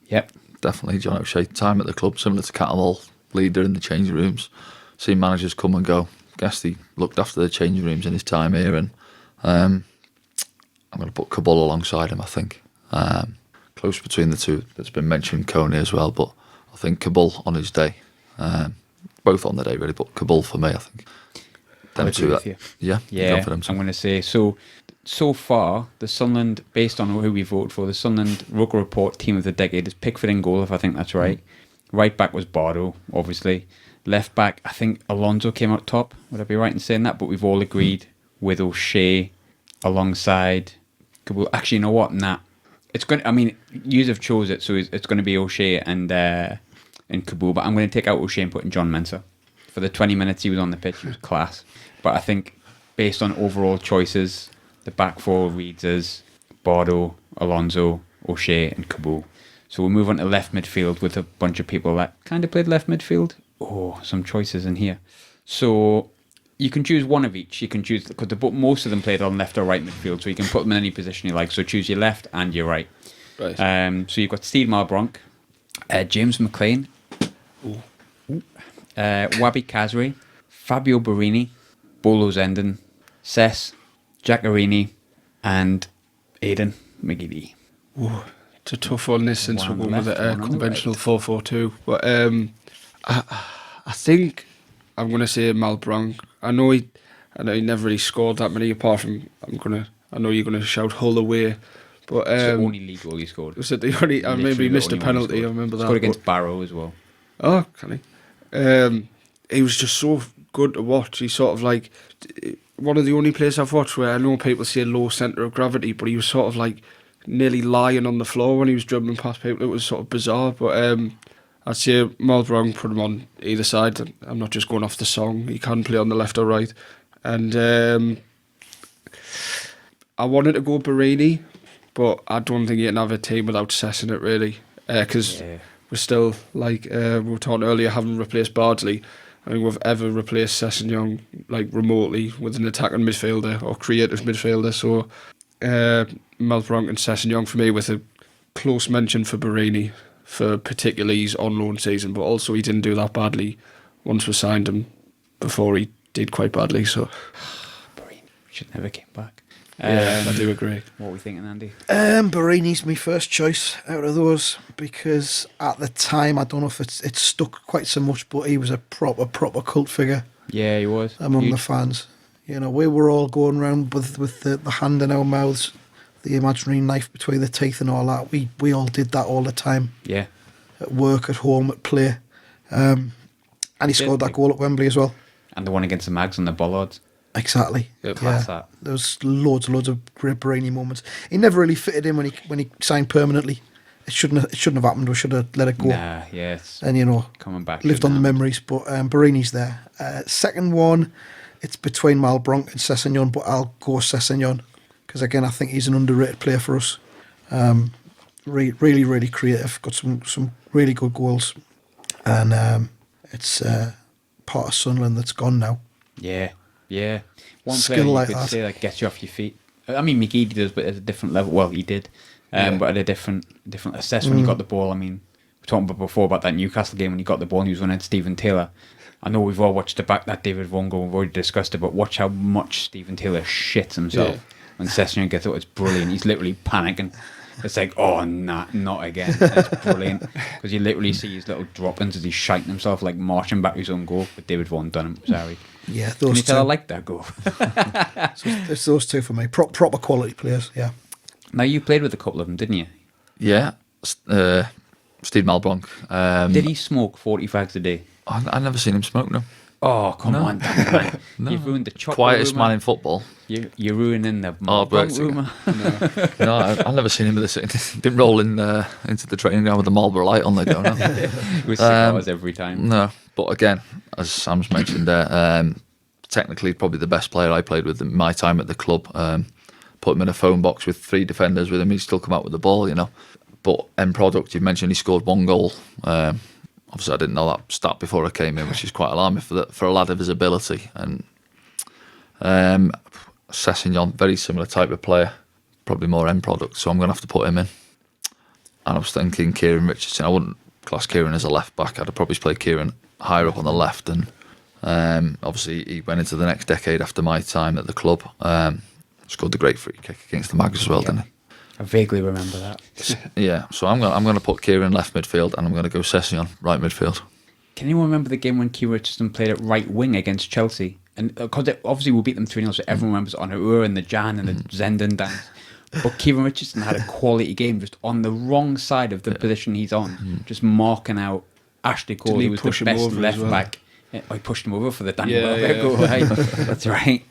Yep. Definitely John O'Shea. Time at the club, similar to Cattermole, leader in the changing rooms. Seen managers come and go. Guess he looked after the changing rooms in his time here, and I'm going to put Kabul alongside him, I think. Close between the two. There's been mentioned Kone as well, but I think Kabul on his day. Both on the day, really, but Kabul for me, I think. Them two, with you. Yeah, I'm going to say, so far, the Sunderland, based on who we voted for, the Sunderland ROKER Report Team of the Decade is Pickford in goal, if I think that's right. Right back was Bardo, obviously. Left back, I think Alonso came out top. Would I be right in saying that? But we've all agreed with O'Shea alongside Kabul. Actually, you know what? Nah. It's going. I mean, yous have chose it, so it's going to be O'Shea and Kabul. But I'm going to take out O'Shea and put in John Mensah. For the 20 minutes he was on the pitch, he was class. But I think, based on overall choices, the back four reads as Bardo, Alonso, O'Shea, and Kabul. So we'll move on to left midfield with a bunch of people that kind of played left midfield. Oh, some choices in here. So you can choose one of each. You can choose, because most of them played on left or right midfield, so you can put them in any position you like. So choose your left and your right. Right. So you've got Steve Malbronk, James McLean, Wabi Kazri, Fabio Barini, Bolo Zenden, Cess, Giaccherini, and Aidan McGeady. Ooh, it's a tough one, this, since we're going with a conventional 4-4-2. But I think I'm going to say Malbronk. I know he never really scored that many, apart from, I know you're going to shout Hull away. But it's the only league goal he scored. Was it the only? Maybe he missed a penalty. I remember that. Scored against Barrow as well. Oh, can he? He was just so good to watch. He's sort of like one of the only players I've watched where I know people say low centre of gravity, but he was sort of like nearly lying on the floor when he was dribbling past people. It was sort of bizarre. But I'd say Malbronk, put him on either side. I'm not just going off the song. He can play on the left or right. And I wanted to go Barini, but I don't think you can have a team without Cess in it, really. Because we're still, like we were talking earlier, haven't replaced Bardsley. I think we've ever replaced Sessegnon like remotely with an attacking midfielder or creative midfielder. So Malbronk and Sessegnon for me, with a close mention for Barini for particularly his on loan season, but also he didn't do that badly once we signed him before he did quite badly. So Barini should never came back. I do agree. What are we thinking, Andy? Barini's my first choice out of those, because at the time, I don't know if it stuck quite so much, but he was a proper cult figure. Yeah, he was. Among the fans. You know, we were all going around with the hand in our mouths, the imaginary knife between the teeth and all that. We all did that all the time. Yeah. At work, at home, at play. And he scored that goal at Wembley as well. And the one against the Mags and the Bollards. Exactly. Yep. Yeah, That. there was loads of great Barini moments. He never really fitted in when he signed permanently. It shouldn't have happened. We should have let it go. Nah, yes. And coming back, lived on the memories. But Barini's there. Second one, it's between Malbronk and Sessegnon, but I'll go Sessegnon because again I think he's an underrated player for us. Really creative. Got some really good goals, and it's part of Sunderland that's gone now. Yeah. One Skill player you like could that. say that gets you off your feet. I mean, McGeady does, but at a different level. Well, he did, but at a different assess when he got the ball. I mean, we were talking about before about that Newcastle game when he got the ball and he was running at Stephen Taylor. I know we've all watched that David Vaughan goal. We've already discussed it, but watch how much Stephen Taylor shits himself when Sessegnon gets it. It's brilliant. He's literally panicking. It's like, oh, nah, not again. It's brilliant because you literally see his little drop-ins as he's shiting himself, like marching back to his own goal. But David Vaughan done him. Sorry. Yeah, those Can you two. tell I like that goal? So it's those two for me. Proper quality players. Yeah. Now you played with a couple of them, didn't you? Yeah, Steve Malbronk. Did he smoke 40 fags a day? I never seen him smoke. No. Oh, come No. on, Dan, man. No. You've ruined the chocolate Quietest rumour. man in football. You're ruining the Hard work Malbronk rumour. No, I've never seen him with a didn't roll into the training ground with a Marlboro light on the go. No. With cigars every time. No, but again, as Sam's mentioned there, technically probably the best player I played with in my time at the club. Put him in a phone box with 3 defenders with him, he'd still come out with the ball, you know. But end product, you mentioned he scored 1 goal. Obviously, I didn't know that stat before I came in, which is quite alarming for a lad of his ability. And Sessegnon, very similar type of player, probably more end product, so I'm going to have to put him in. And I was thinking Kieran Richardson. I wouldn't class Kieran as a left back. I'd probably play Kieran higher up on the left. And obviously, he went into the next decade after my time at the club. Scored the great free kick against the Mags as well, didn't he? I vaguely remember that. Yeah, so I'm going to put Kieran left midfield, and I'm going to go Sessegnon right midfield. Can anyone remember the game when Kieran Richardson played at right wing against Chelsea? And because obviously we beat them 3-0, so everyone remembers Onur and the Jan and the Zenden dance. But Kieran Richardson had a quality game just on the wrong side of the position he's on, just marking out Ashley Cole, who was the best left back. Yeah, I pushed him over for the Danny Welbeck goal, right? That's right.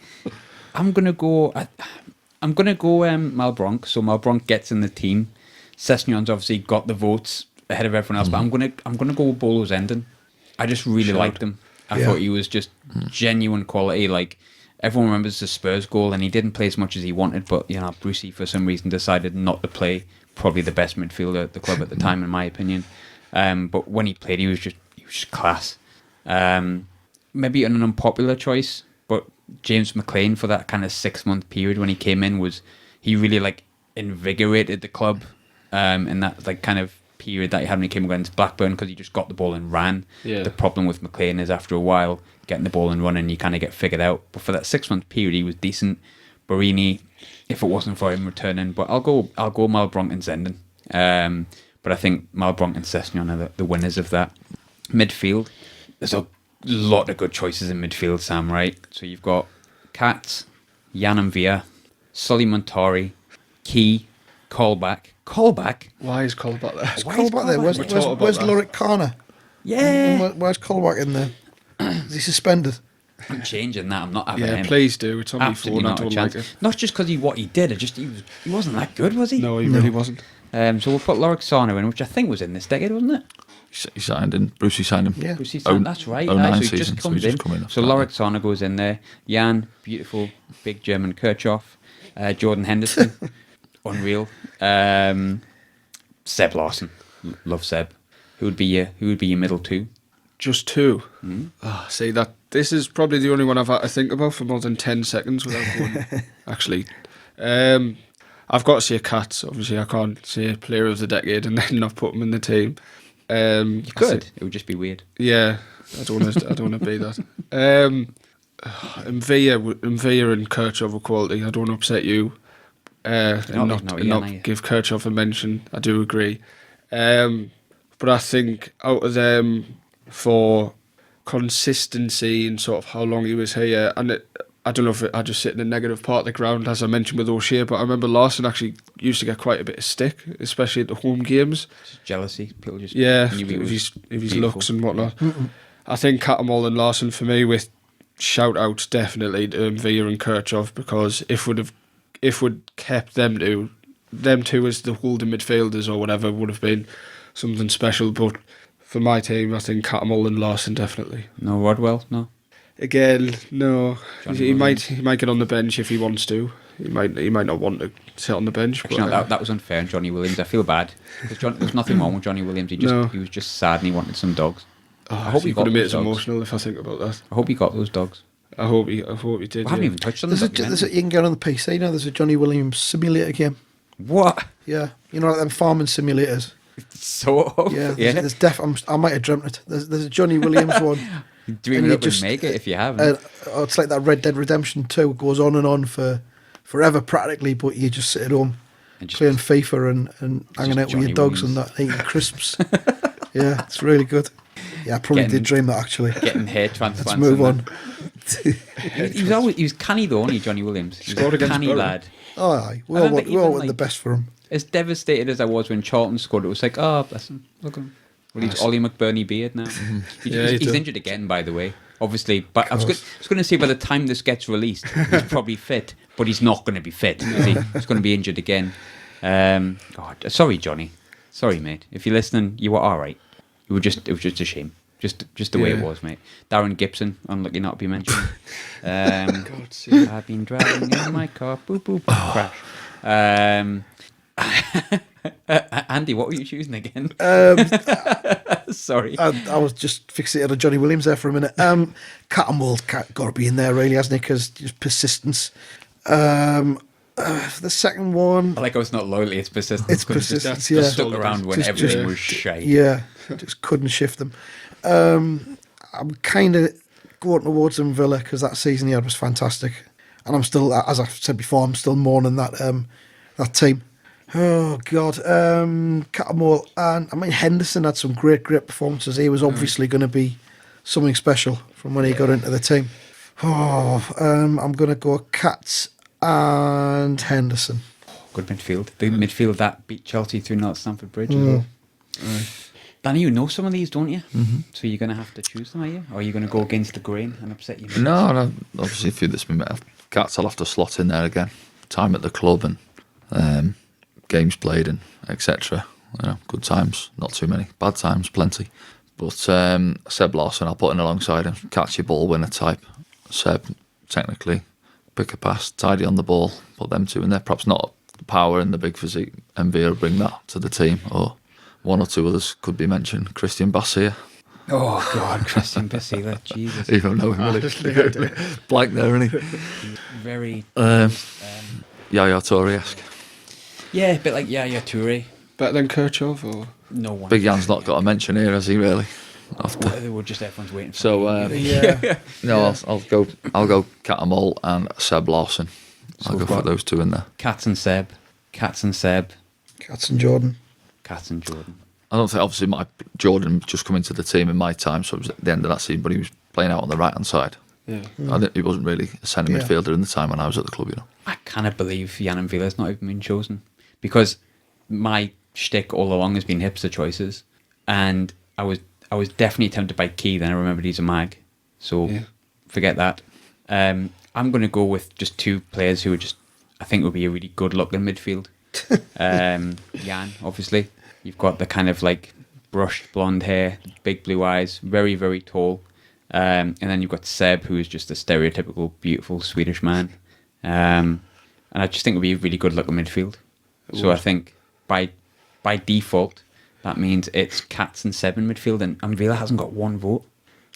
I'm going to go... I'm going to go Malbronk. So Malbronk gets in the team. Sessegnon's obviously got the votes ahead of everyone else, but I'm gonna go with Bolo Zenden. I just really liked him. I thought he was just genuine quality. Like, everyone remembers the Spurs goal, and he didn't play as much as he wanted, but Brucey for some reason decided not to play. Probably the best midfielder at the club at the time, in my opinion. But when he played, he was just class. Maybe an unpopular choice, but James McLean, for that kind of 6-month period when he came in, he really like invigorated the club in that like kind of period that he had when he came against Blackburn, because he just got the ball and ran. Yeah. The problem with McLean is after a while, getting the ball and running, you kind of get figured out. But for that 6-month period, he was decent. Barini, if it wasn't for him returning, but I'll go Malbronk and Zenden. But I think Malbronk and Sessegnon are the winners of that. Midfield, there's a lot of good choices in midfield, Sam, right? So you've got Katz, Jan Via, Sully Montori, Key, Colback. Why is Colback there? Is Colback there? Where's Lorik Kana? Yeah. Where's Colback in there? Is he suspended? I'm changing that. I'm not having him. Yeah, please do. It's only Absolutely 4 not and I a don't chance. like it. Not just because what he did. He wasn't that good, was he? No, he really wasn't. So we'll put Lorik Sana in, which I think was in this decade, wasn't it? He signed in. Brucey signed him. Yeah. Brucey signed, that's right. 09 So he season, just comes in. So Lorik Sana goes in there. Jan, beautiful, big German Kirchhoff. Jordan Henderson, unreal. Seb Larson, love Seb. Who would be your middle two? Just 2. See, this is probably the only one I've had to think about for more than 10 seconds without going. Actually, I've got to say Katz. Obviously, I can't say player of the decade and then not put him in the team. You could. It would just be weird. Yeah, I don't want to be that. Mvia and Kirchhoff are quality. I don't upset you. And not give Kirchhoff a mention. I do agree. But I think out of them, for consistency and sort of how long he was here, and I don't know if I just sit in the negative part of the ground, as I mentioned with O'Shea, but I remember Larson actually used to get quite a bit of stick, especially at the home games. Just jealousy. People just if his looks and whatnot. I think Catamol and Larson for me, with shout outs definitely to Mvia and Kirchhoff, because if we'd kept them two as the holding midfielders or whatever, would have been something special. But for my team, I think Catamol and Larson definitely. No Rodwell, no. Again, no. He might get on the bench if he wants to. He might not want to sit on the bench. Actually, no, that was unfair on Johnny Williams. I feel bad because there's nothing wrong with Johnny Williams. He was just sad and he wanted some dogs. I hope he got those dogs. Emotional if I think about that. I hope he got those dogs. I hope he did. I haven't even touched on them. You can get on the PC now. There's a Johnny Williams simulator game. What? Yeah, like them farming simulators. Sort of. Yeah. There's I might have dreamt it. There's a Johnny Williams one. Dream it up and make it if you haven't. It's like that Red Dead Redemption 2. It goes on and on for forever practically, but you just sit at home playing FIFA and hanging out with your dogs and that, eating crisps. Yeah, it's really good. Yeah, I probably did dream that actually. Getting hair transplants. Let's move on. he was canny though, wasn't he, Johnny Williams? He was a canny lad. Oh, aye. We all want the best for him. As devastated as I was when Charlton scored, it was like, oh, bless him. Look at him. Well, he's Ollie McBurney beard now. He's injured again, by the way. Obviously, but I was going to say by the time this gets released, he's probably fit, but he's not going to be fit. He's going to be injured again. God, sorry, Johnny. Sorry, mate. If you're listening, you were all right. It was just a shame. Just the way it was, mate. Darren Gibson, unlucky not to be mentioned. I've been driving in my car, boop boop, crash. Andy, what were you choosing again? Sorry, I was just fixated on Johnny Williams there for a minute. Catamol got to be in there, really, hasn't he? Because just persistence. The second one, I like how it's not loyalty, it's persistence. It's persistence. Just stuck around when everything was shite. Yeah, just couldn't shift them. I'm kind of going towards him, Villa, because that season he had was fantastic, and I'm still, as I've said before, I'm still mourning that team. Oh God, Catamol, and Henderson had some great performances. He was obviously going to be something special from when he got into the team. I'm going to go Katz and Henderson. Good midfield. The midfield that beat Chelsea through North Stamford Bridge as well. Danny, you know some of these, don't you? Mm-hmm. So you're going to have to choose them, are you? Or are you going to go against the grain and upset you? No, obviously a few that's been better. Katz I'll have to slot in there again. time at the club and games played and etc. Good times, not too many. Bad times, plenty. But Seb Larson, I'll put in alongside him. Catchy ball winner type. Seb, technically, pick a pass, tidy on the ball. Put them two in there. Perhaps not the power and the big physique. MV will bring that to the team. Or one or two others could be mentioned. Christian Bassier. Oh, God, Christian Bassier, Jesus. You don't know him, really. Blank there, isn't he? Very... Yaya Toure-esque. Yeah, a bit like Yaya Toure. Better than Kirchhoff, or? No one. Big Jan's not got a mention here, has he, really? We're just everyone's waiting for So, Yeah. no, I'll go Catamol and Seb Larson. I'll go for those two in there. Cats and Seb. Cats and Jordan. Cats and Jordan. I don't think, obviously, Jordan just come into the team in my time, so it was at the end of that season, but he was playing out on the right-hand side. Yeah. He wasn't really a centre midfielder in the time when I was at the club, I cannot believe Yann Villa's not even been chosen, because my shtick all along has been hipster choices, and I was definitely tempted by Key. Then I remembered he's a mag, so forget that. I'm going to go with just two players who I think would be a really good look in midfield. Jan, obviously, you've got the kind of like brushed blonde hair, big blue eyes, very very tall, and then you've got Seb, who is just a stereotypical beautiful Swedish man, and I just think it would be a really good look in midfield. So I think by default, that means it's Cats and Seb in midfield, and Villa hasn't got one vote.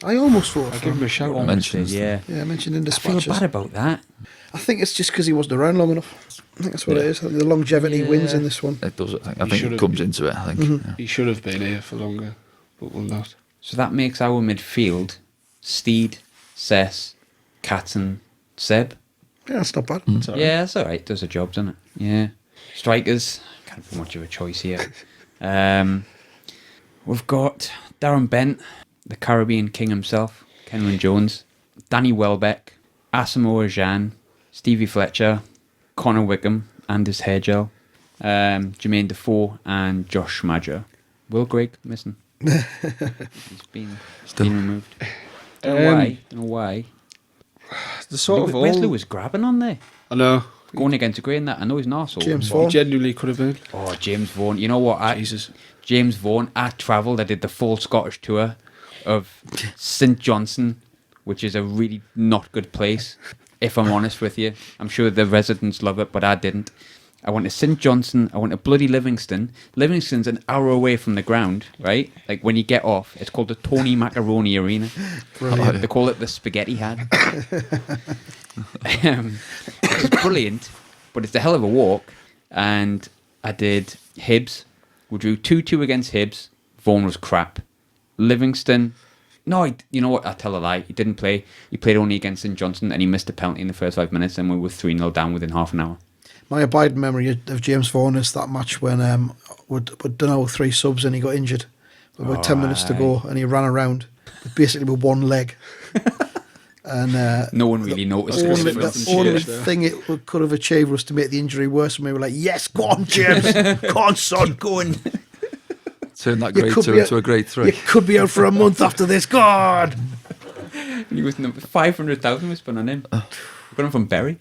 I almost voted I'll for give him him. a shout. Mentions. Yeah, Yeah, I mentioned in I dispatches. feel bad about that. I think it's just because he wasn't around long enough. I think that's what it is. I think the longevity wins in this one. It does, I think. I He think should've- it comes into it, I think. Yeah. He should have been here for longer, but will not. So that makes our midfield Steed, Cess, Cats and Seb. Yeah, that's not bad. It's all right. Yeah, that's all right. Does a job, doesn't it? Yeah. Strikers, can't be much of a choice here. We've got Darren Bent, the Caribbean king himself, Kenwyne Jones, Danny Welbeck, Asamoah Gyan, Stevie Fletcher, Connor Wickham, Anders Hergel, Jermaine Defoe, and Josh Schmadger. Will Grigg missing? He's been removed. Don't know why. The sort of Wesley all. was grabbing on there. I know. Going against Gray and that. I know he's an arsehole. James but- Vaughan. He genuinely could have been. Oh, James Vaughan. You know what? Jesus. James Vaughan. I travelled. I did the full Scottish tour of St Johnson, which is a really not good place, if I'm honest with you. I'm sure the residents love it, but I didn't. I went to St Johnson. I went to bloody Livingston. Livingston's an hour away from the ground, right? Like when you get off, it's called the Tony Macaroni Arena. They call it the Spaghetti Hat. Which is brilliant, but it's a hell of a walk. And I did Hibs. We drew 2-2 against Hibs. Vaughan was crap. Livingston, no, you know what? I tell a lie. He didn't play. He played only against St Johnson, and he missed a penalty in the first 5 minutes, and we were 3-0 down within half an hour. My abiding memory of James Vaughan is that match when we'd done our 3 subs and he got injured. With about 10 minutes to go, and he ran around with basically with one leg. And No one really noticed. the only thing it could have achieved was to make the injury worse. And we were like, "Yes, go on, James, go on, son, go on." Turn that You grade could 2 be into a grade 3. You could be out for a month after this. God. He was 500,000 was spent on him. We got him from Bury.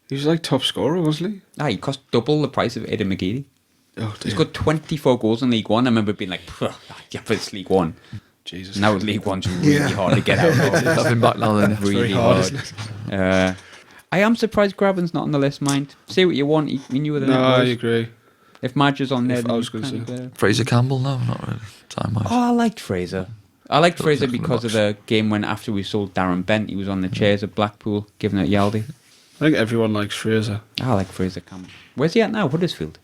He was like top scorer, wasn't he? He cost double the price of Aidan McGeady. Oh, He's dear. got 24 goals in League One. I remember being like, yeah, but it's League One. Jesus. Now League One's really hard to get out of. Have him back now then. Really very hard, hard. isn't it? I am surprised Graben's not on the list, mind. Say what you want. We knew where the No, net I was. agree. If Madge is on there, If then I was you gonna can't say. be there. Fraser Campbell? No, not really. Time-wise. Oh, I liked Fraser. I liked Don't Fraser think in the because of box. the game when after we sold Darren Bent, he was on the chairs at Blackpool giving it Yaldi. I think everyone likes Fraser. I like Fraser Campbell. Where's he at now? Huddersfield.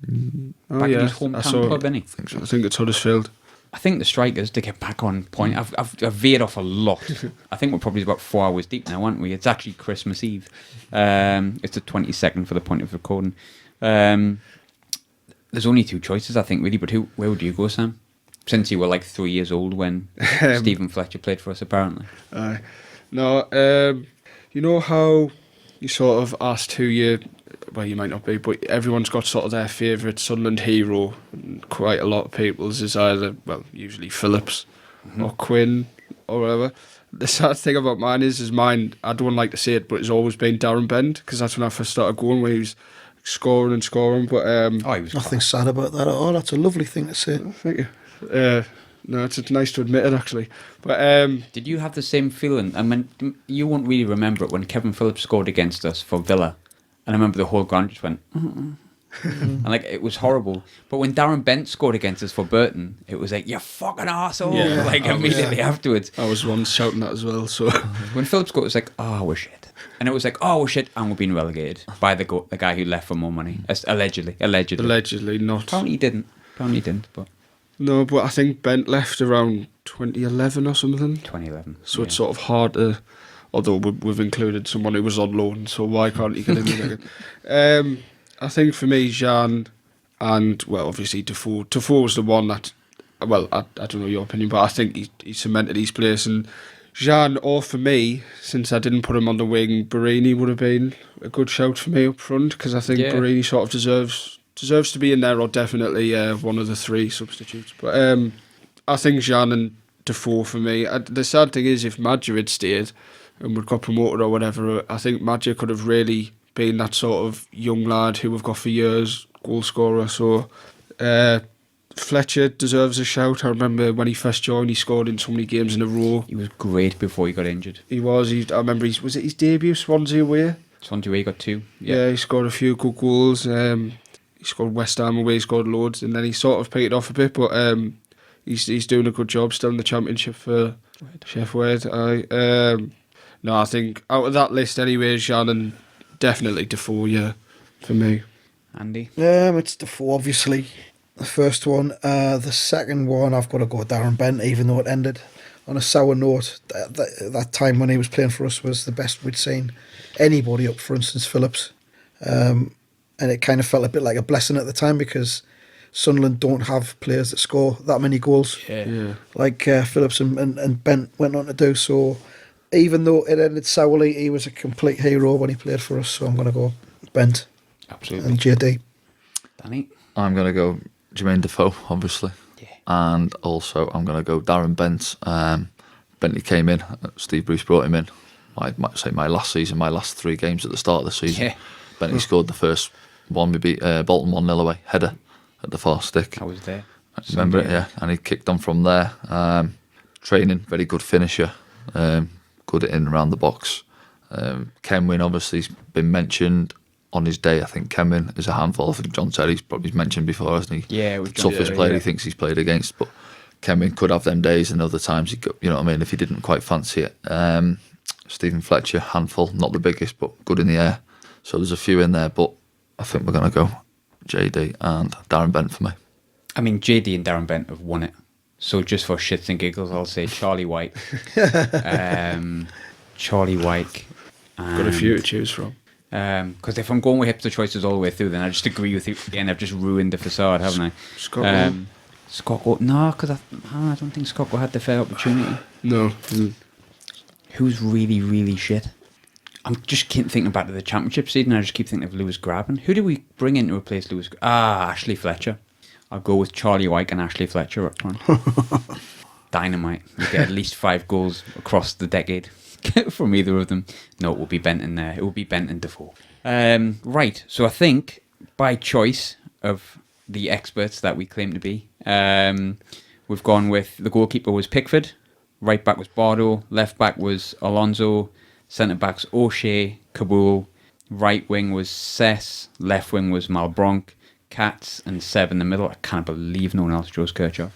Oh, Back yeah. in his I hometown saw. club, isn't he? I think it's Huddersfield. I think the strikers, to get back on point, I've veered off a lot. I think we're probably about 4 hours deep now, aren't we? It's actually Christmas Eve. It's the 22nd for the point of recording. There's only 2 choices, I think, really, but where would you go, Sam? Since you were like 3 years old when Stephen Fletcher played for us, apparently. No, you know how you sort of asked who you, well, you might not be, but everyone's got sort of their favourite Sunderland hero. And quite a lot of people's is either, well, usually Phillips or Quinn or whatever. the sad thing about mine is mine, I don't like to say it, but it's always been Darren Bent, because that's when I first started going, where he was scoring and scoring. But he was nothing sad about that at all. That's a lovely thing to say. thank you. No, it's nice to admit it, actually. But did you have the same feeling? I mean, you won't really remember it when Kevin Phillips scored against us for Villa, and I remember the whole ground just went, and like it was horrible. But when Darren Bent scored against us for Burton, it was like, you fucking arsehole, like immediately afterwards. I was once shouting that as well. So when Phillips scored, it was like, oh, we're shit. And it was like, oh, we're shit, and we're being relegated by the guy who left for more money. Allegedly. Allegedly not. Apparently he didn't, but... No, but I think Bent left around 2011 or something. 2011. So it's sort of hard to... Although we've included someone who was on loan, so why can't he get in again? I think for me, Jean and, well, obviously Defoe. Defoe was the one that... Well, I don't know your opinion, but I think he cemented his place. And Jean, or for me, since I didn't put him on the wing, Barini would have been a good shout for me up front, because I think Barini sort of deserves to be in there, or definitely one of the three substitutes. But I think Jean and Defoe for me. The sad thing is, if Madja had stayed and we'd got promoted or whatever, I think Madja could have really been that sort of young lad who we've got for years, goal scorer. So Fletcher deserves a shout. I remember when he first joined, he scored in so many games in a row. He was great before he got injured. He was. I remember, was it his debut, Swansea away? Swansea away, he got 2. Yeah, he scored a few good goals. He scored West Ham away, he scored loads, and then he sort of petered off a bit, but he's doing a good job still in the Championship for Chef Wade. No, I think out of that list anyway, Shannon, definitely Defoe, for me. Andy? It's Defoe, obviously, the first one. The second one, I've got to go with Darren Bent, even though it ended on a sour note. That time when he was playing for us was the best we'd seen anybody up, for instance, Phillips. And it kind of felt a bit like a blessing at the time, because Sunderland don't have players that score that many goals like Phillips and Bent went on to do. So even though it ended sourly, he was a complete hero when he played for us. So I'm going to go Bent. Absolutely. And JD. Danny? I'm going to go Jermaine Defoe, obviously. Yeah. And also I'm going to go Darren Bent. Bentley came in, Steve Bruce brought him in. I might say my last season, my last 3 games at the start of the season. Yeah. Bentley scored the first one, we beat Bolton 1-0 away, header at the far stick. I was there. Remember it, yeah. And he kicked on from there. Training, very good finisher, good at in and around the box. Kenwin obviously has been mentioned on his day. I think Kenwin is a handful. I think John Terry's probably mentioned before, hasn't he? Yeah, the toughest player he thinks he's played against. But Kenwin could have them days, and other times, you know what I mean, if he didn't quite fancy it. Stephen Fletcher, handful, not the biggest, but good in the air. So there's a few in there, but I think we're going to go JD and Darren Bent for me. I mean, JD and Darren Bent have won it. So just for shits and giggles, I'll say Charlie White. Charlie White. Got a few to choose from. Because if I'm going with hipster choices all the way through, then I just agree with you again. I've just ruined the facade, haven't I? Scott. No, because I don't think Scott had the fair opportunity. No. Who's really, really shit? I'm just keep thinking back to the Championship season. I just keep thinking of Lewis Graben. Who did we bring in to replace Lewis? Ashley Fletcher. I'll go with Charlie White and Ashley Fletcher up front. Dynamite. You get at least 5 goals across the decade from either of them. No, it will be Bent in there. It will be Bent and Defoe. Right. So I think by choice of the experts that we claim to be, we've gone with the goalkeeper was Pickford, right back was Bardo, left back was Alonso, centre backs O'Shea, Kabul, right wing was Cess, left wing was Malbronk, Katz and Seb in the middle. I can't believe no one else chose Kirchhoff.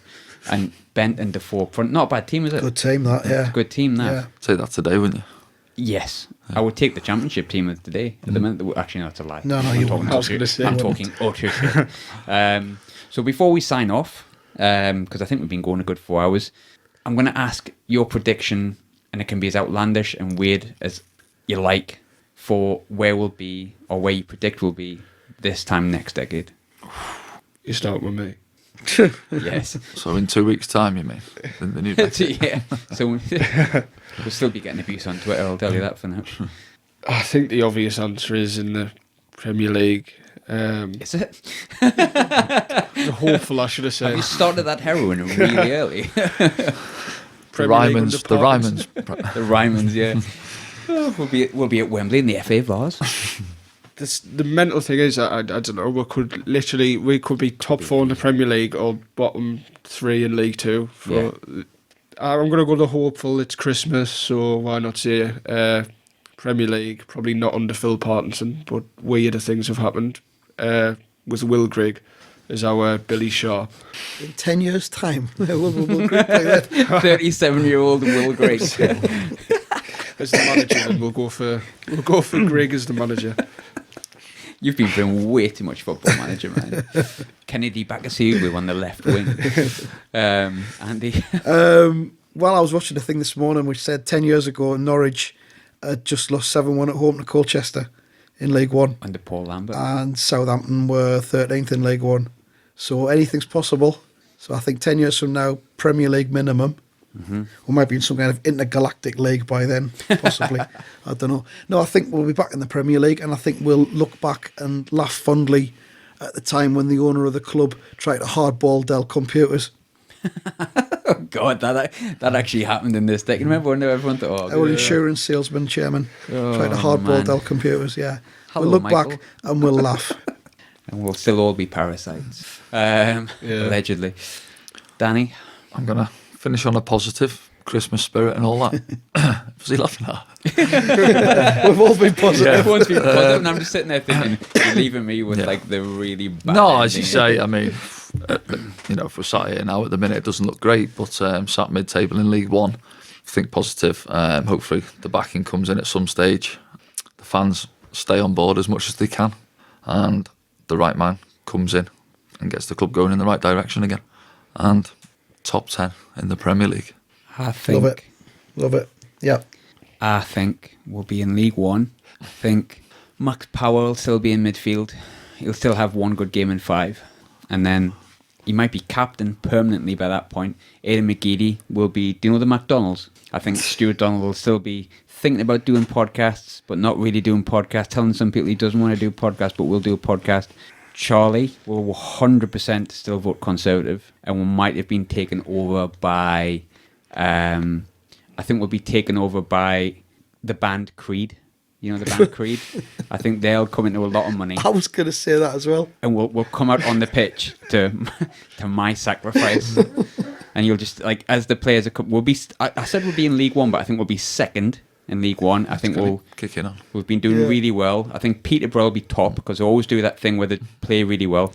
And Bent and Defoe up front. Not a bad team, is it? Good team, that, yeah. It's a good team, that. Yeah. Say that today, wouldn't you? Yes. I would take the Championship team of today. At the minute, actually, no, that's a lie. No, you wouldn't. I'm talking utter shit. So before we sign off, because I think we've been going a good 4 hours, I'm going to ask your prediction, and it can be as outlandish and weird as you like, for where we'll be, or where you predict we'll be this time next decade. You start with me. Yes. So in 2 weeks' time, you mean? In the new decade? Yeah. So we'll still be getting abuse on Twitter, I'll tell you that for now. I think the obvious answer is in the Premier League. Is it? The hopeful, I should have said. Have you started that heroin really early? Premier League The Rymans. The Rymans, yeah. We'll be at Wembley in the FA Vars. The mental thing is, I don't know, we could be top 4 in the Premier League or bottom 3 in League 2. I'm going to go the hopeful. It's Christmas, so why not say Premier League? Probably not under Phil Parkinson, but weirder things have happened with Will Grigg as our Billy Sharp. In 10 years' time, Will Grigg play that? 37-year-old Will Grigg. As the manager, and we'll go for Grigg as the manager. You've been playing way too much Football Manager, man. Kennedy Bakasuglu on the left wing. Andy? Well, I was watching a thing this morning which said 10 years ago Norwich had just lost 7-1 at home to Colchester in League One. Under Paul Lambert. And Southampton were 13th in League One. So anything's possible. So I think 10 years from now, Premier League minimum. Mm-hmm. We might be in some kind of intergalactic league by then, possibly. I don't know. No, I think we'll be back in the Premier League, and I think we'll look back and laugh fondly at the time when the owner of the club tried to hardball Dell computers. Oh God, that actually happened in this decade. Remember when everyone thought, our insurance salesman chairman tried to hardball Dell computers. Yeah, Hello, we'll look Michael. back and we'll laugh, and we'll still all be parasites, allegedly. Danny, I'm gonna finish on a positive Christmas spirit and all that. Was he laughing at? We've all been positive. Yeah. Everyone's been positive, and I'm just sitting there thinking, you're leaving me with like the really bad. No, ending. as you say, I mean, if we're sat here now at the minute, it doesn't look great, but sat mid-table in League One, think positive. Hopefully the backing comes in at some stage. The fans stay on board as much as they can, and the right man comes in and gets the club going in the right direction again. And top 10 in the Premier League. I think. Love it. Yeah. I think we'll be in League One. I think Max Power will still be in midfield. He'll still have one good game in 5. And then he might be captain permanently by that point. Aidan McGeady will be, do you know the McDonald's? I think Stuart Donald will still be thinking about doing podcasts, but not really doing podcasts, telling some people he doesn't want to do podcasts, but will do a podcast. Charlie will 100% still vote Conservative, and we might have been taken over by, I think we'll be taken over by the band Creed. You know the band Creed? I think they'll come into a lot of money. I was going to say that as well. And we'll come out on the pitch to My Sacrifice. And you'll just, like, as the players are, we'll be, I said we'll be in League One, but I think we'll be second in League One. I think we'll kick in on. We've been doing really well. I think Peterborough will be top because they always do that thing where they play really well.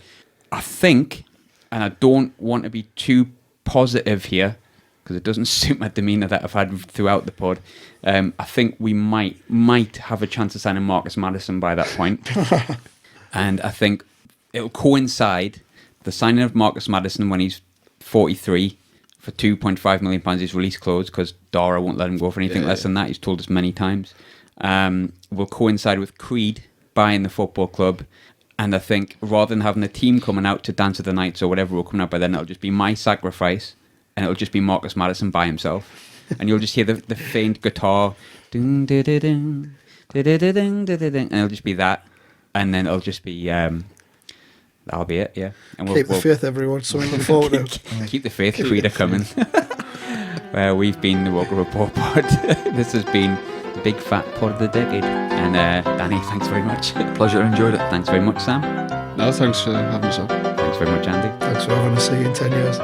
I think, and I don't want to be too positive here because it doesn't suit my demeanour that I've had throughout the pod. I think we might have a chance of signing Marcus Maddison by that point. And I think it'll coincide the signing of Marcus Maddison when he's 43 for £2.5 million his release clause, because Dara won't let him go for anything less than that. He's told us many times. Will coincide with Creed buying the football club. And I think rather than having a team coming out to Dance of the Nights or whatever will come out by then, it'll just be My Sacrifice, and it'll just be Marcus Maddison by himself. And you'll just hear the faint guitar, ding, ding, ding, ding, ding, ding, ding, and it'll just be that. And then it'll just be... that'll be it, yeah. And keep the faith, everyone. Something to look forward to. Keep the faith, Creed are coming. We've been the ROKER Report pod. This has been the big fat pod of the decade. And Danny, thanks very much. Pleasure, enjoyed it. Thanks very much, Sam. No, thanks for having us on. Thanks very much, Andy. Thanks for having us. See you in 10 years.